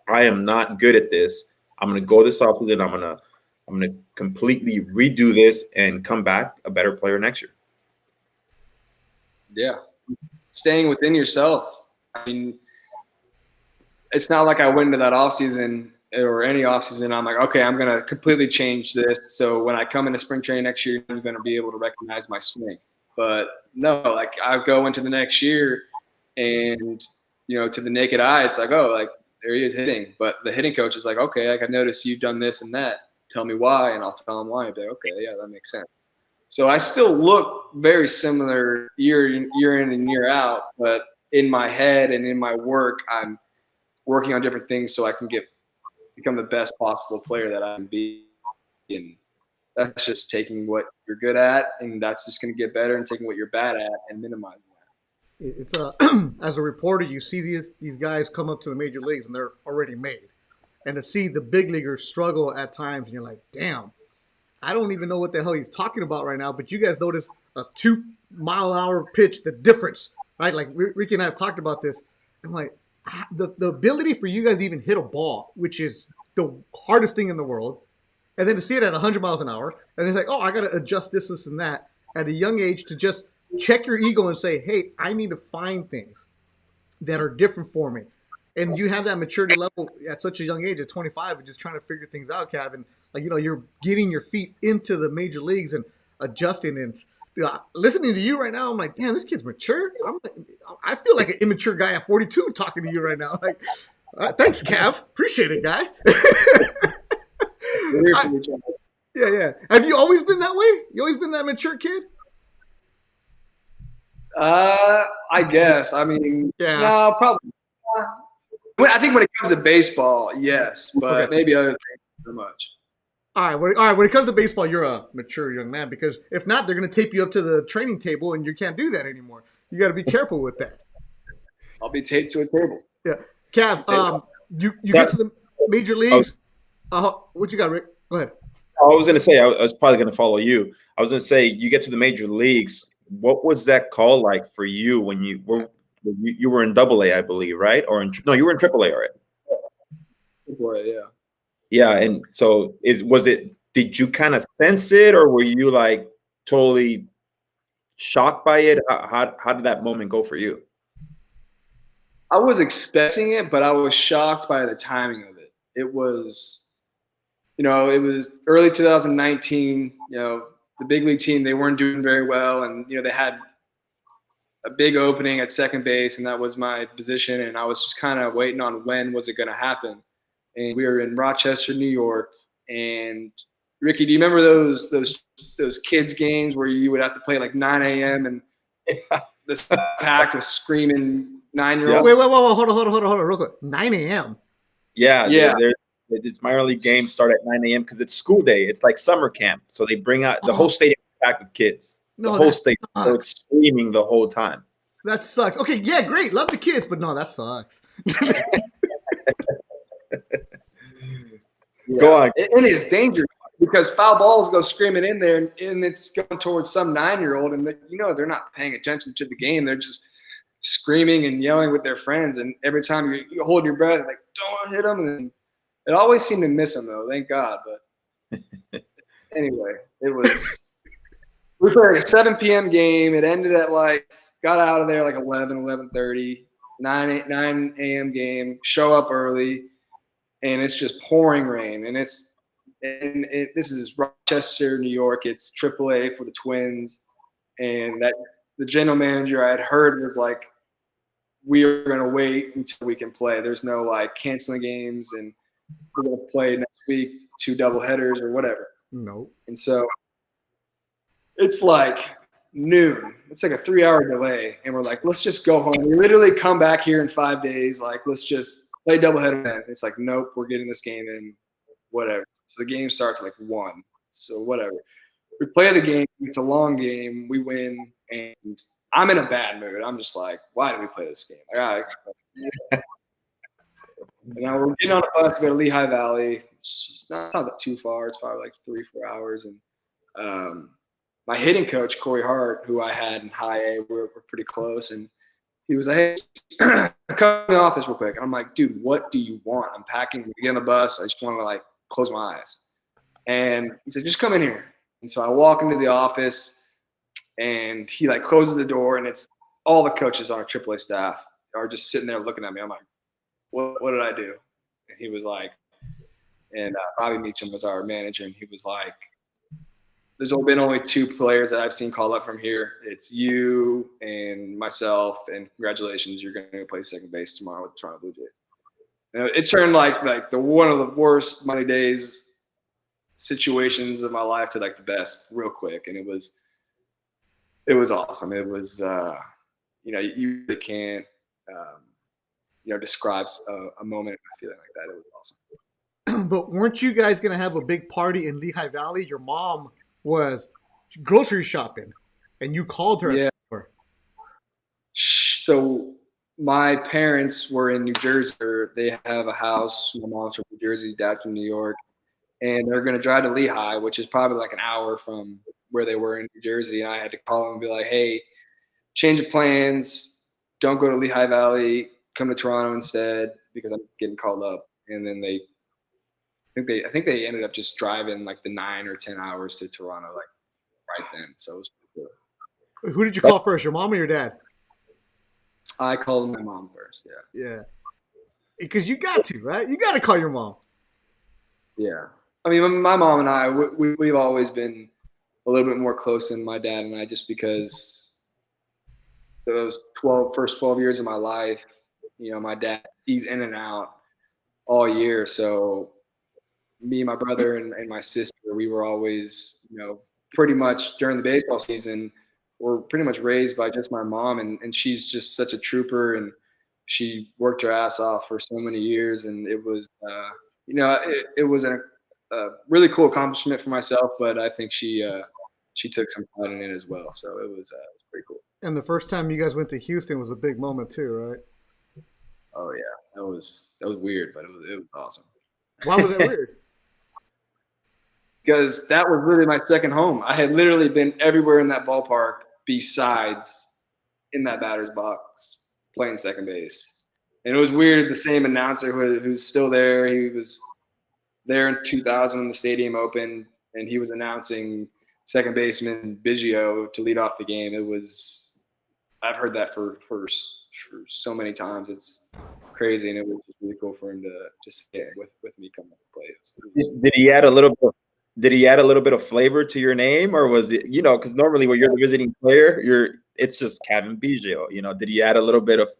I am not good at this. I'm going to go this offseason. I'm going to completely redo this and come back a better player next year. Yeah. Staying within yourself. I mean, it's not like I went into that offseason or any offseason, I'm like, okay, I'm going to completely change this. So when I come into spring training next year, I'm going to be able to recognize my swing. But no, like I go into the next year and, to the naked eye, it's like, oh, like there he is hitting. But the hitting coach is like, okay, like I've noticed you've done this and that. Tell me why. And I'll tell him why. I'll be like, okay, yeah, that makes sense. So I still look very similar year in and year out, but in my head and in my work, I'm working on different things so I can become the best possible player that I can be. And that's just taking what you're good at, and that's just going to get better, and taking what you're bad at and minimizing that. It's as a reporter, you see these guys come up to the major leagues and they're already made, and to see the big leaguers struggle at times, and you're like, damn, I don't even know what the hell he's talking about right now. But you guys notice a 2-mile-an-hour pitch, the difference, right? Like Ricky and I have talked about this. I'm like, the ability for you guys to even hit a ball, which is the hardest thing in the world, and then to see it at 100 miles an hour, and then like, oh, I got to adjust this and that at a young age, to just check your ego and say, hey, I need to find things that are different for me. And you have that maturity level at such a young age, at 25, and just trying to figure things out, Kevin. Like, you're getting your feet into the major leagues and adjusting. And listening to you right now, I'm like, damn, this kid's mature. I feel like an immature guy at 42 talking to you right now. Like, thanks, Cav. Appreciate it, guy. Yeah. Have you always been that way? You always been that mature kid? I guess. I mean, yeah. No, probably. I think when it comes to baseball, yes, but okay. Maybe other things not so much. All right. When it comes to baseball, you're a mature young man, because if not, they're going to tape you up to the training table, and you can't do that anymore. You got to be careful with that. I'll be taped to a table. Yeah, Cav. You get to the major leagues. What you got, Rick? Go ahead. I was going to say, I was probably going to follow you. I was going to say, you get to the major leagues. What was that call like for you when you were in AA, I believe, right? Or you were in AAA, right? AAA, yeah. Yeah, and so did you kind of sense it, or were you like totally shocked by it? How did that moment go for you? I was expecting it, but I was shocked by the timing of it. It was it was early 2019. The big league team, they weren't doing very well, and they had a big opening at second base, and that was my position. And I was just kind of waiting on when was it going to happen. And we were in Rochester, New York. And Ricky, do you remember those kids games where you would have to play like 9 a.m. and this pack was screaming 9-year-olds? Wait, hold on, real quick. 9 a.m. Yeah. This minor league games start at 9 a.m. because it's school day. It's like summer camp, so they bring out the whole stadium packed with kids. The whole stadium, so it's screaming the whole time. That sucks. Okay, yeah, great, love the kids, but no, that sucks. Go on. And it's dangerous because foul balls go screaming in there, and it's going towards some 9-year-old, and they're not paying attention to the game. They're just screaming and yelling with their friends, and every time you hold your breath, like, don't hit them. And it always seemed to miss them, though. Thank God. But anyway, it was. We played a 7 p.m. game. It ended at got out of there like 11:30, 9 a.m. game. Show up early, and it's just pouring rain. And this is Rochester, New York. It's AAA for the Twins, and that the general manager I had heard was like, "We are going to wait until we can play. There's no canceling games, and we're going to play next week 2 doubleheaders or whatever." No. And so it's like noon. It's like a 3-hour delay, and we're like, let's just go home. We literally come back here in 5 days. Let's just play doubleheader. And it's like, nope, we're getting this game in, whatever. So the game starts at 1. So whatever. We play the game. It's a long game. We win, and I'm in a bad mood. I'm just like, why did we play this game? And now we're getting on a bus to go to Lehigh Valley. It's not that too far. It's probably 3-4 hours. And my hitting coach, Corey Hart, who I had in high A, we're pretty close. And he was like, hey, come in the office real quick. And I'm like, dude, what do you want? I'm packing to get on the bus. I just want to close my eyes. And he said, just come in here. And so I walk into the office, and he closes the door, and it's all the coaches on our AAA staff are just sitting there looking at me. I'm like, what did I do? And he was like, and Bobby Meacham was our manager, and he was like, there's been only 2 players that I've seen call up from here. It's you and myself, and congratulations, you're going to play second base tomorrow with the Toronto Blue Jays. It turned like the one of the worst money days situations of my life to the best real quick, and it was awesome. It was you really can't describe a moment, a feeling like that. It was awesome. But weren't you guys gonna have a big party in Lehigh Valley? Your mom was grocery shopping, and you called her. Yeah. So my parents were in New Jersey. They have a house. My mom's from New Jersey, dad from New York, and they're going to drive to Lehigh, which is probably an hour from where they were in New Jersey. And I had to call them and be like, hey, change of plans. Don't go to Lehigh Valley. Come to Toronto instead, because I'm getting called up. And then I think they ended up just driving the 9 or 10 hours to Toronto right then. So it was pretty cool. Who did you call first, your mom or your dad? I called my mom first. Yeah. Because you got to, right? You got to call your mom. Yeah. I mean, my mom and I, we've always been a little bit more close than my dad and I, just because those first 12 years of my life, my dad, he's in and out all year. So me, my brother, and my sister, we were always, pretty much during the baseball season, we're pretty much raised by just my mom, and she's just such a trooper, and she worked her ass off for so many years, and it was, it was a really cool accomplishment for myself, but I think she took some pride in it as well, so it was pretty cool. And the first time you guys went to Houston was a big moment too, right? Oh yeah, that was weird, but it was awesome. Why was that weird? Because that was literally my second home. I had literally been everywhere in that ballpark besides in that batter's box playing second base. And it was weird. The same announcer who's still there, he was there in 2000 when the stadium opened, and he was announcing second baseman Biggio to lead off the game. I've heard that for so many times. It's crazy, and it was just really cool for him to just stay with me coming to play. Did he add a little bit? Did he add a little bit of flavor to your name, or was it, because normally when you're the visiting player, it's just Cavan Biggio. Did he add a little bit of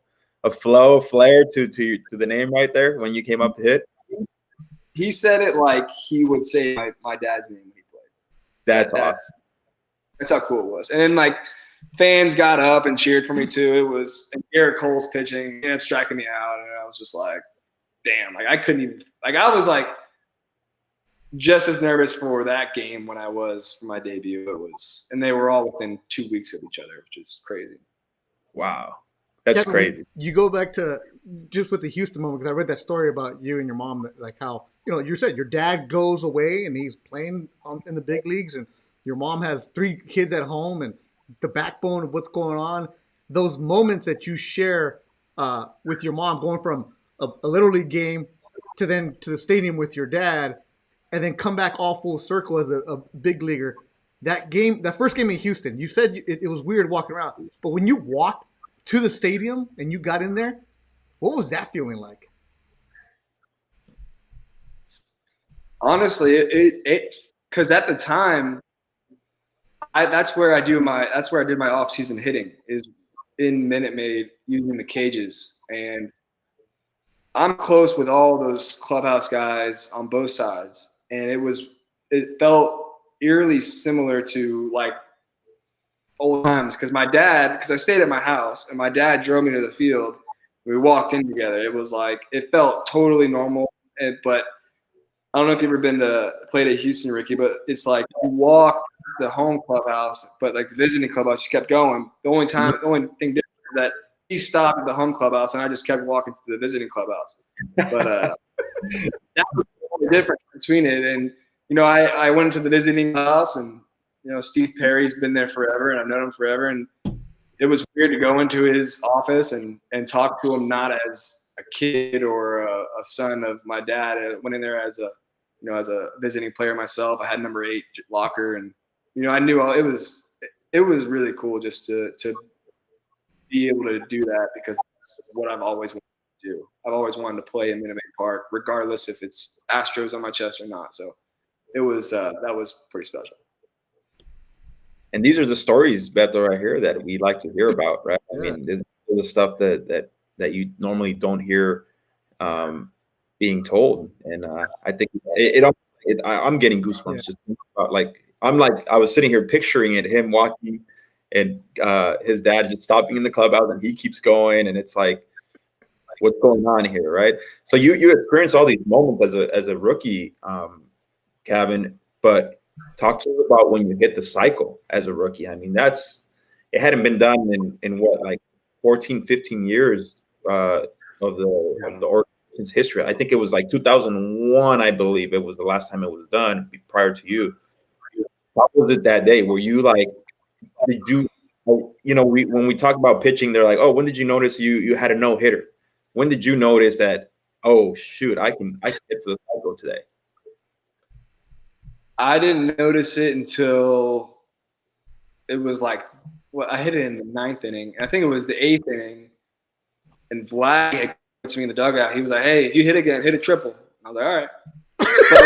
flair to the name right there when you came up to hit? He said it like he would say my dad's name when he played. That's awesome. That's how cool it was. And then like fans got up and cheered for me too. It was and Garrett Cole's pitching, ended up striking me out, and I was just like, damn, like I couldn't even I was like just as nervous for that game when I was for my debut. It was, and they were all within 2 weeks of each other, which is crazy. Wow, that's crazy. You go back to just with the Houston moment, because I read that story about you and your mom, like how you said your dad goes away and he's playing in the big leagues, and your mom has 3 kids at home, and the backbone of what's going on. Those moments that you share with your mom, going from a little league game to the stadium with your dad, and then come back all full circle as a big leaguer. That first game in Houston, you said it was weird walking around, but when you walked to the stadium and you got in there, what was that feeling like? Honestly, it because at the time, that's where I did my off-season hitting, is in Minute Maid using the cages, and I'm close with all those clubhouse guys on both sides, and it felt eerily similar to like old times because I stayed at my house and my dad drove me to the field. We walked in together. It was like it felt totally normal, but I don't know if you've ever played at Houston, Ricky, but it's like you walk to the home clubhouse, but like the visiting clubhouse, you kept going. The only thing different is that he stopped at the home clubhouse and I just kept walking to the visiting clubhouse. But that was the difference between it. And, I went to the visiting house and, Steve Perry's been there forever and I've known him forever. And it was weird to go into his office and talk to him not as a kid or a son of my dad. I went in there as a visiting player myself. I had number 8 locker, and I knew it was really cool just to be able to do that because that's what I've always wanted to do. I've always wanted to play in Minute Maid Park, regardless if it's Astros on my chest or not. So it was that was pretty special. And these are the stories, Beto, right here that we like to hear about, right? Yeah. I mean, this is the stuff that you normally don't hear being told, and I think I'm getting goosebumps just about, like I was sitting here picturing it, him walking, and his dad just stopping in the clubhouse, and he keeps going, and it's like, what's going on here, right? So you experience all these moments as a rookie, Cavan, but talk to us about when you hit the cycle as a rookie. I mean, it hadn't been done in what, like 14, 15 years of the organization's history. I think it was like 2001, I believe it was the last time it was done prior to you. How was it that day? Were you like, did you, when we talk about pitching, they're like, oh, when did you notice you had a no-hitter? When did you notice that, oh, shoot, I can hit for the cycle today? I didn't notice it until it was like, I hit it in the 9th inning. I think it was the 8th inning, and Vlad had to me in the dugout. He was like, "Hey, if you hit again, hit a triple." I was like, "All right." But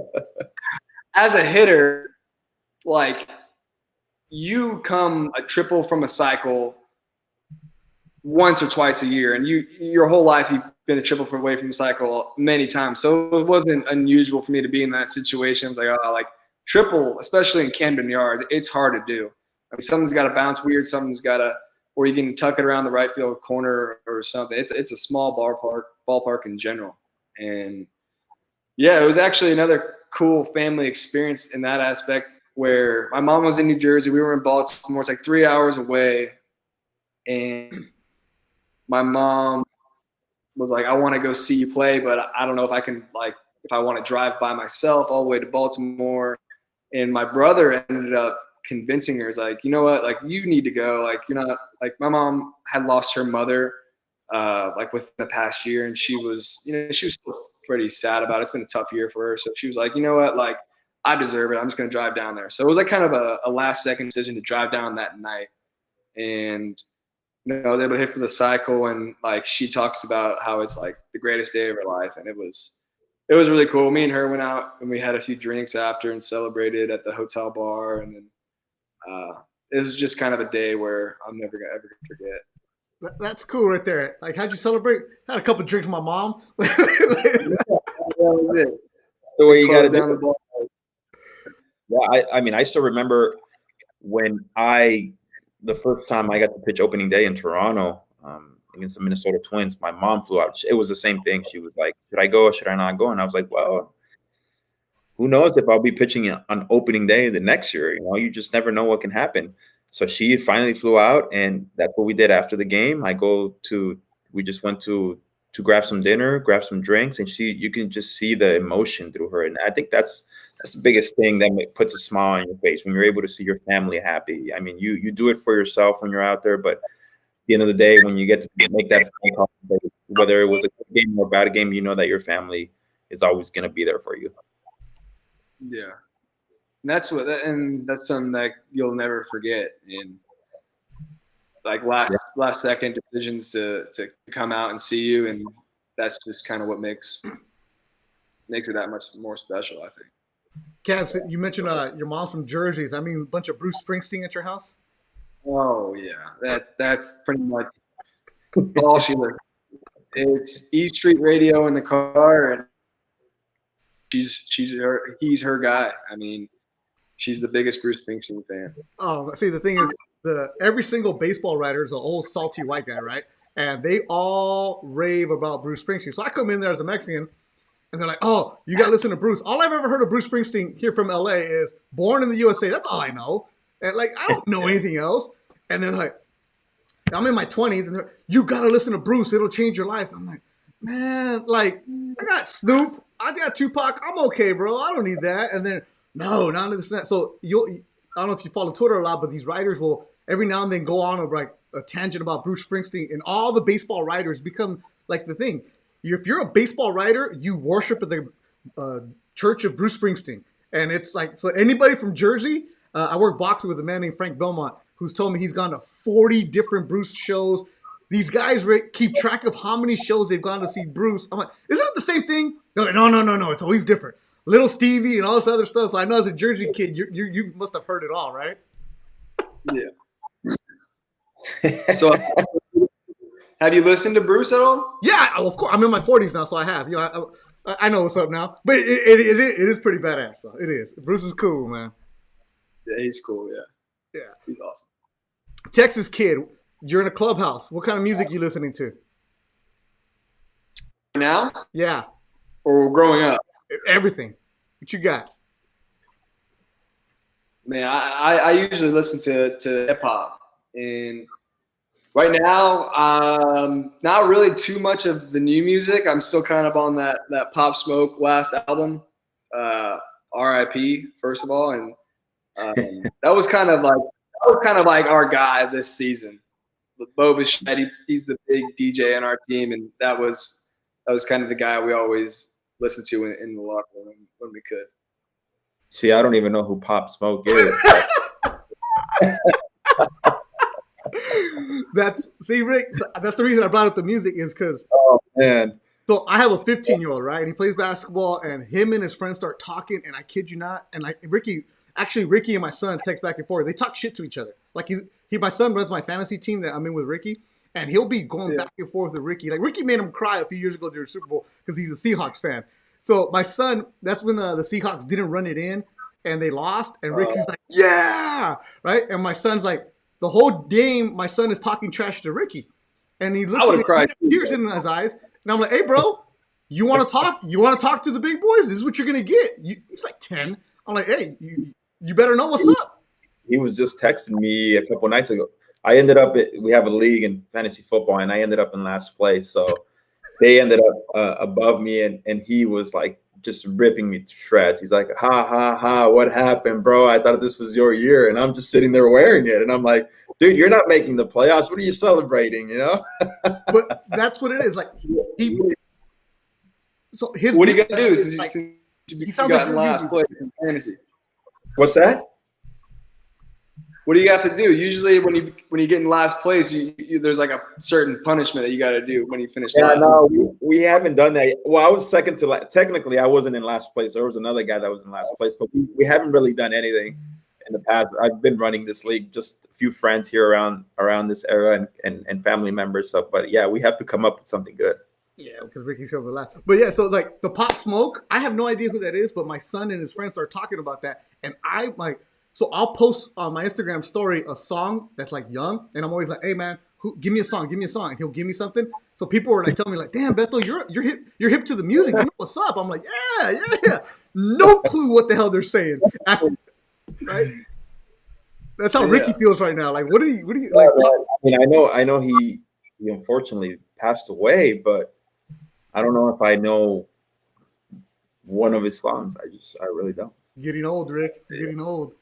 like, as a hitter, like you come a triple from a cycle once or twice a year, and your whole life you've been a triple away from the cycle many times. So it wasn't unusual for me to be in that situation. I was like, oh, like triple, especially in Camden Yards, it's hard to do. I mean, something's got to bounce weird, something's got to, or you can tuck it around the right field corner or something. It's a small ballpark in general. And yeah, it was actually another cool family experience in that aspect where my mom was in New Jersey. We were in Baltimore. It's like 3 hours away. And my mom was like, I want to go see you play, but I don't know if I can, like, if I want to drive by myself all the way to Baltimore. And my brother ended up convincing her, like, you know what, like, you need to go. Like, you're not, like, my mom had lost her mother, like, within the past year. And she was, she was still pretty sad about it. It's been a tough year for her. So she was like, you know what, like, I deserve it. I'm just going to drive down there. So it was like kind of a last second decision to drive down that night. And I was able to hit for the cycle, and like she talks about how it's like the greatest day of her life, and it was really cool. Me and her went out and we had a few drinks after and celebrated at the hotel bar, and then it was just kind of a day where I'm never gonna ever forget. That's cool right there. Like, how'd you celebrate? Had a couple of drinks with my mom. That was it. The way you got to Down do the ball. Yeah, I mean, I still remember when the first time I got to pitch opening day in Toronto against the Minnesota Twins. My mom flew out. It was the same thing. She was like, "Should I go or should I not go?" And I was like, "Well, who knows if I'll be pitching on opening day the next year? You know, you just never know what can happen." So she finally flew out, and that's what we did after the game. We just went to grab some dinner, grab some drinks, and you can just see the emotion through her. And I think that's the biggest thing that puts a smile on your face when you're able to see your family happy. I mean, you do it for yourself when you're out there, but at the end of the day, when you get to make that phone call, whether it was a good game or a bad game, you know that your family is always going to be there for you. Yeah. And that's something that you'll never forget. And like last second decisions to come out and see you, and that's just kind of what makes it that much more special, I think. Cav, you mentioned your mom's from Jersey. I mean, a bunch of Bruce Springsteen at your house? Oh yeah, that's pretty much all she listens to. It's E Street Radio in the car, and he's her guy. I mean, she's the biggest Bruce Springsteen fan. Oh, see, the thing is, every single baseball writer is an old salty white guy, right? And they all rave about Bruce Springsteen. So I come in there as a Mexican, and they're like, "Oh, you got to listen to Bruce." All I've ever heard of Bruce Springsteen here from LA is "Born in the USA." That's all I know. And like, I don't know anything else. And they're like, I'm in my 20s, and they're, "You got to listen to Bruce. It'll change your life." I'm like, man, like, I got Snoop. I got Tupac. I'm okay, bro. I don't need that. And then, no, none of this and that. So I don't know if you follow Twitter a lot, but these writers will every now and then go on a tangent about Bruce Springsteen, and all the baseball writers become like the thing. If you're a baseball writer, you worship at the church of Bruce Springsteen. And it's like, so anybody from Jersey, I work boxing with a man named Frank Belmont, who's told me he's gone to 40 different Bruce shows. These guys keep track of how many shows they've gone to see Bruce. I'm like, isn't it the same thing? They're like, no, it's always different. Little Stevie and all this other stuff. So I know as a Jersey kid, you must have heard it all, right? Yeah. So, have you listened to Bruce at all? Yeah, of course. I'm in my 40s now, so I have. You know, I know what's up now. But it is pretty badass. So it is. Bruce is cool, man. Yeah, he's cool. Yeah. Yeah. He's awesome. Texas kid, you're in a clubhouse. What kind of music you listening to? Now? Yeah. Or growing up? Everything. What you got? Man, I usually listen to hip hop, and right now, not really too much of the new music. I'm still kind of on that Pop Smoke last album, R.I.P. First of all, and that was kind of like our guy this season. Bo Bichette, he's the big DJ in our team, and that was kind of the guy we always listened to in the locker room when we could. See, I don't even know who Pop Smoke is. Rick, that's the reason I brought up the music is because man. So I have a 15-year-old, right? And he plays basketball, and him and his friends start talking, and I kid you not, and Ricky and my son text back and forth. They talk shit to each other. Like my son runs my fantasy team that I'm in with Ricky, and he'll be going back and forth with Ricky. Like Ricky made him cry a few years ago during the Super Bowl because he's a Seahawks fan. So my son, that's when the Seahawks didn't run it in, and they lost, and Ricky's like, yeah, right? And my son's like, the whole game, my son is talking trash to Ricky. And he looks at me, he has tears in his eyes. And I'm like, hey, bro, you want to talk? You want to talk to the big boys? This is what you're going to get. He's like 10. I'm like, hey, you better know what's up. He was just texting me a couple nights ago. I ended up we have a league in fantasy football, and I ended up in last place. So they ended up above me, and he was like just ripping me to shreds. He's like, ha, ha, ha, what happened, bro? I thought this was your year. And I'm just sitting there wearing it. And I'm like, dude, you're not making the playoffs. What are you celebrating, you know? But that's what it is. Like, what do you got to do since you got in last place in fantasy? What's that? what do you have to do? Usually when you get in last place, there's like a certain punishment that you got to do when you finish last. No, we haven't done that yet. Well, I was second to last. Technically, I wasn't in last place. There was another guy that was in last place, but we haven't really done anything in the past. I've been running this league, just a few friends here around this era and family members. So, but yeah, we have to come up with something good. Yeah, because Ricky's coming last. But yeah, so like the Pop Smoke, I have no idea who that is, but my son and his friends start talking about that, and I like. So I'll post on my Instagram story a song that's like young, and I'm always like, "Hey man, give me a song," and he'll give me something. So people were like telling me like, "Damn, Beto, you're hip to the music. You know what's up?" I'm like, "Yeah." No clue what the hell they're saying. Right? That's how Ricky feels right now. Like, what do you like? I mean, I know he unfortunately passed away, but I don't know if I know one of his songs. I really don't. You're getting old, Rick. You're getting old.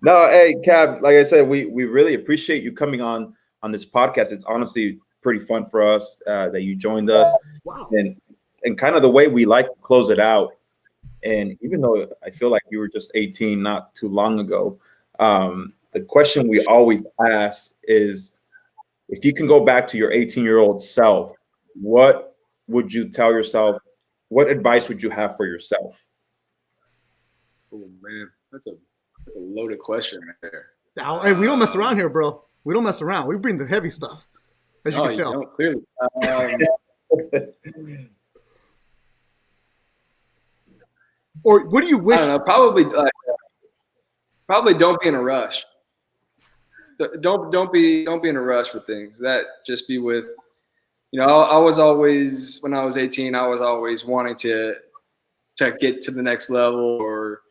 No, hey, Cav, like I said, we really appreciate you coming on this podcast. It's honestly pretty fun for us that you joined us. Wow. And kind of the way we like to close it out. And even though I feel like you were just 18 not too long ago, the question we always ask is, if you can go back to your 18-year-old self, what would you tell yourself? What advice would you have for yourself? Oh man, that's a loaded question right there. Hey, we don't mess around here, bro. We don't mess around. We bring the heavy stuff, as you can tell. Don't, clearly. Or what do you wish? I don't know. Probably don't be in a rush. Don't be in a rush for things. That just be with. I was always, when I was 18, I was always wanting to get to the next level, or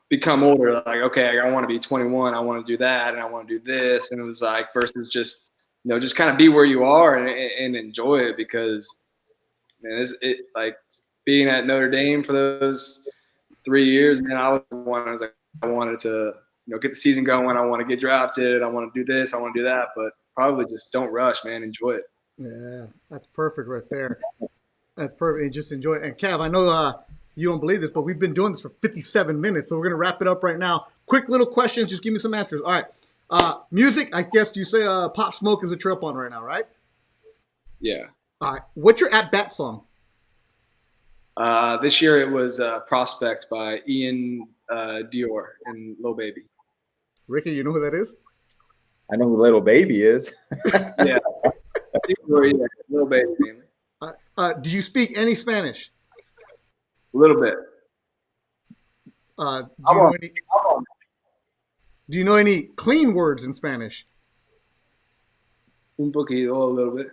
become older. Like, okay, I want to be 21. I want to do that, and I want to do this. And it was like, versus just kind of be where you are and enjoy it, because man, like being at Notre Dame for those 3 years, man, I was one. I wanted to get the season going. I want to get drafted. I want to do this. I want to do that. But probably just don't rush, man. Enjoy it. Yeah, that's perfect right there. That's perfect. And just enjoy it. And Cav, I know you don't believe this, but we've been doing this for 57 minutes, so we're gonna wrap it up right now. Quick little questions. Just give me some answers. All right. Music. I guess you say Pop Smoke is a trip on right now, right? Yeah. All right. What's your at bat song? This year it was Prospect by Ian Dior and Lil Baby. Ricky, you know who that is? I know who Little Baby is. Yeah. Lil Baby mainly. Do you speak any Spanish? A little bit. Do you know any clean words in Spanish? Un poquito, a little bit.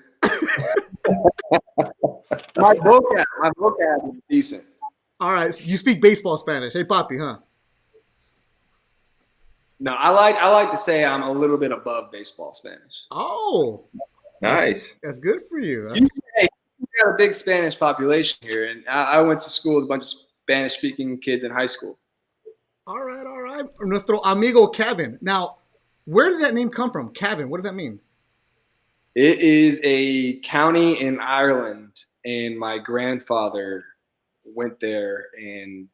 My vocab is decent. All right. You speak baseball Spanish. Hey, papi, huh? No, I like to say I'm a little bit above baseball Spanish. Oh, nice. That's good for you. You got a big Spanish population here, and I went to school with a bunch of Spanish-speaking kids in high school. All right. Nuestro amigo Cavan. Now, where did that name come from? Cavan, what does that mean? It is a county in Ireland, and my grandfather went there and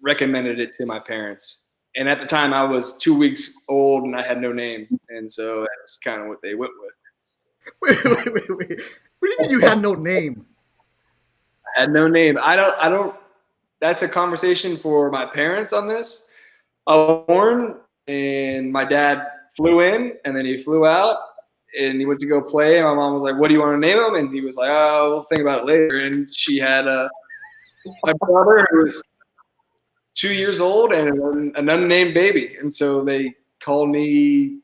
recommended it to my parents. And at the time, I was 2 weeks old, and I had no name, and so that's kind of what they went with. Wait. What do you mean you had no name? I had no name. I don't. That's a conversation for my parents on this. I was born, and my dad flew in, and then he flew out, and he went to go play. And my mom was like, "What do you want to name him?" And he was like, "Oh, we'll think about it later." And she had my brother, who was 2 years old, and an unnamed baby, and so they called me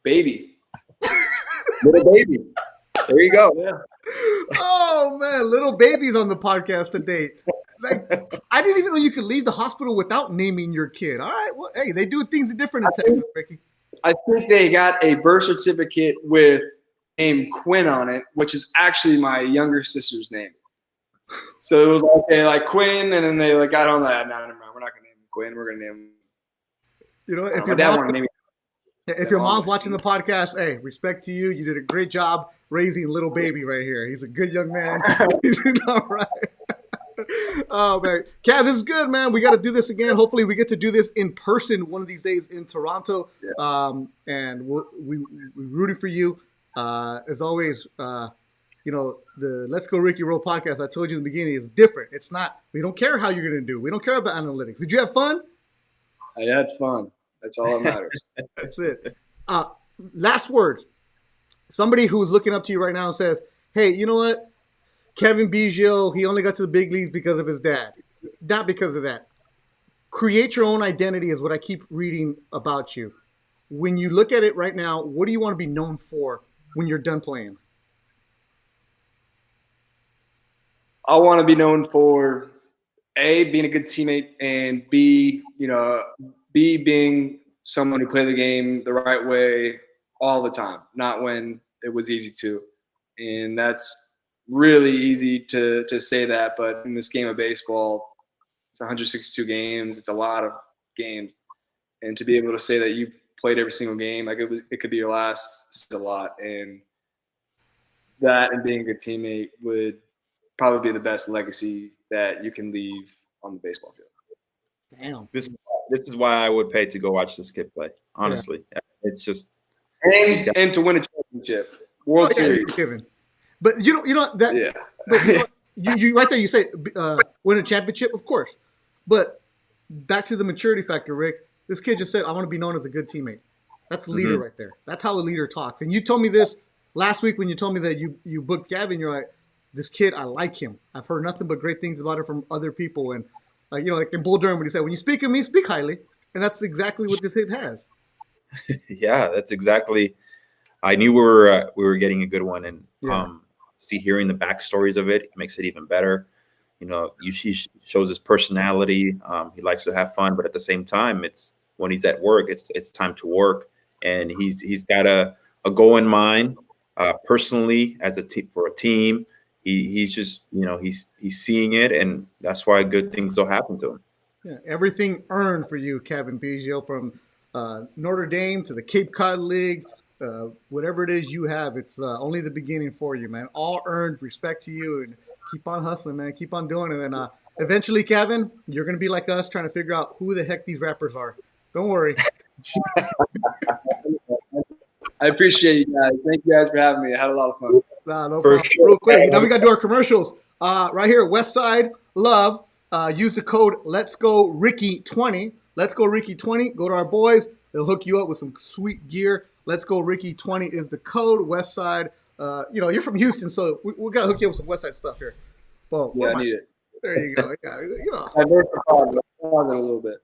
Baby. Little Baby. There you go. Yeah. Oh man, Little Baby's on the podcast today. Like, I didn't even know you could leave the hospital without naming your kid. All right, well, hey, they do things different in Texas, Ricky. I think they got a birth certificate with name Quinn on it, which is actually my younger sister's name. So it was like Quinn, and then they got on that. No, never mind. We're not gonna name him Quinn. We're gonna name him. You know, if your mom's watching the podcast, hey, respect to you. You did a great job raising Little Baby right here. He's a good young man. He's all right. Oh man, Cav, this is good, man. We got to do this again. Hopefully, we get to do this in person one of these days in Toronto. And we're rooting for you. As always, the Let's Go Ricky Roll podcast. I told you in the beginning is different. It's not. We don't care how you're going to do. We don't care about analytics. Did you have fun? I had fun. That's all that matters. That's it. Last words. Somebody who's looking up to you right now and says, "Hey, you know what? Cavan Biggio, he only got to the big leagues because of his dad. Not because of that. Create your own identity is what I keep reading about you. When you look at it right now, what do you want to be known for when you're done playing?" I want to be known for A, being a good teammate, and B, being someone who played the game the right way all the time, not when it was easy to. And that's really easy to say that, but in this game of baseball, it's 162 games. It's a lot of games. And to be able to say that you played every single game, like it could be your last, it's a lot. And that and being a good teammate would probably be the best legacy that you can leave on the baseball field. Damn. This is why I would pay to go watch this kid play. Honestly, it's just and to win a championship, World Series. But you know that. Yeah. But you right there. You say win a championship, of course. But back to the maturity factor, Rick. This kid just said, "I want to be known as a good teammate." That's a leader right there. That's how a leader talks. And you told me this last week when you told me that you booked Gavin. You're like, "This kid, I like him. I've heard nothing but great things about him from other people." And like in Bull Durham, when he said, "When you speak of me, speak highly," and that's exactly what this kid has. Yeah, that's exactly. I knew we were getting a good one, and hearing the backstories of it makes it even better. He shows his personality. He likes to have fun, but at the same time, it's when he's at work, it's time to work, and he's got a goal in mind. Personally, as a team for a team, he's just he's seeing it, and that's why good things will happen to him. Yeah, everything earned for you, Cavan Biggio, from Notre Dame to the Cape Cod League. Whatever it is you have, it's only the beginning for you, man. All earned. Respect to you, and keep on hustling, man. Keep on doing it. And eventually, Cavan, you're going to be like us, trying to figure out who the heck these rappers are. Don't worry. I appreciate you guys. Thank you guys for having me. I had a lot of fun. No problem. Sure. Real quick, now we got to do our commercials. Right here, Westside Love. Use the code Let's Go Ricky 20. Let's Go Ricky 20. Go to our boys. They'll hook you up with some sweet gear. Let's Go Ricky 20 is the code. Westside. You're from Houston, so we got to hook you up with some Westside stuff here. Well, yeah, I need it. There you go. Yeah, I worked a little bit.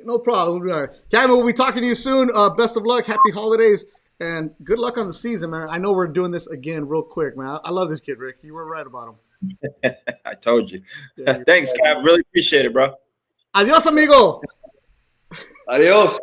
No problem. All right. Cavan, we'll be talking to you soon. Best of luck. Happy holidays. And good luck on the season, man. I know we're doing this again real quick, man. I love this kid, Rick. You were right about him. I told you. Yeah, thanks, Cav. Really appreciate it, bro. Adios, amigo. Adios.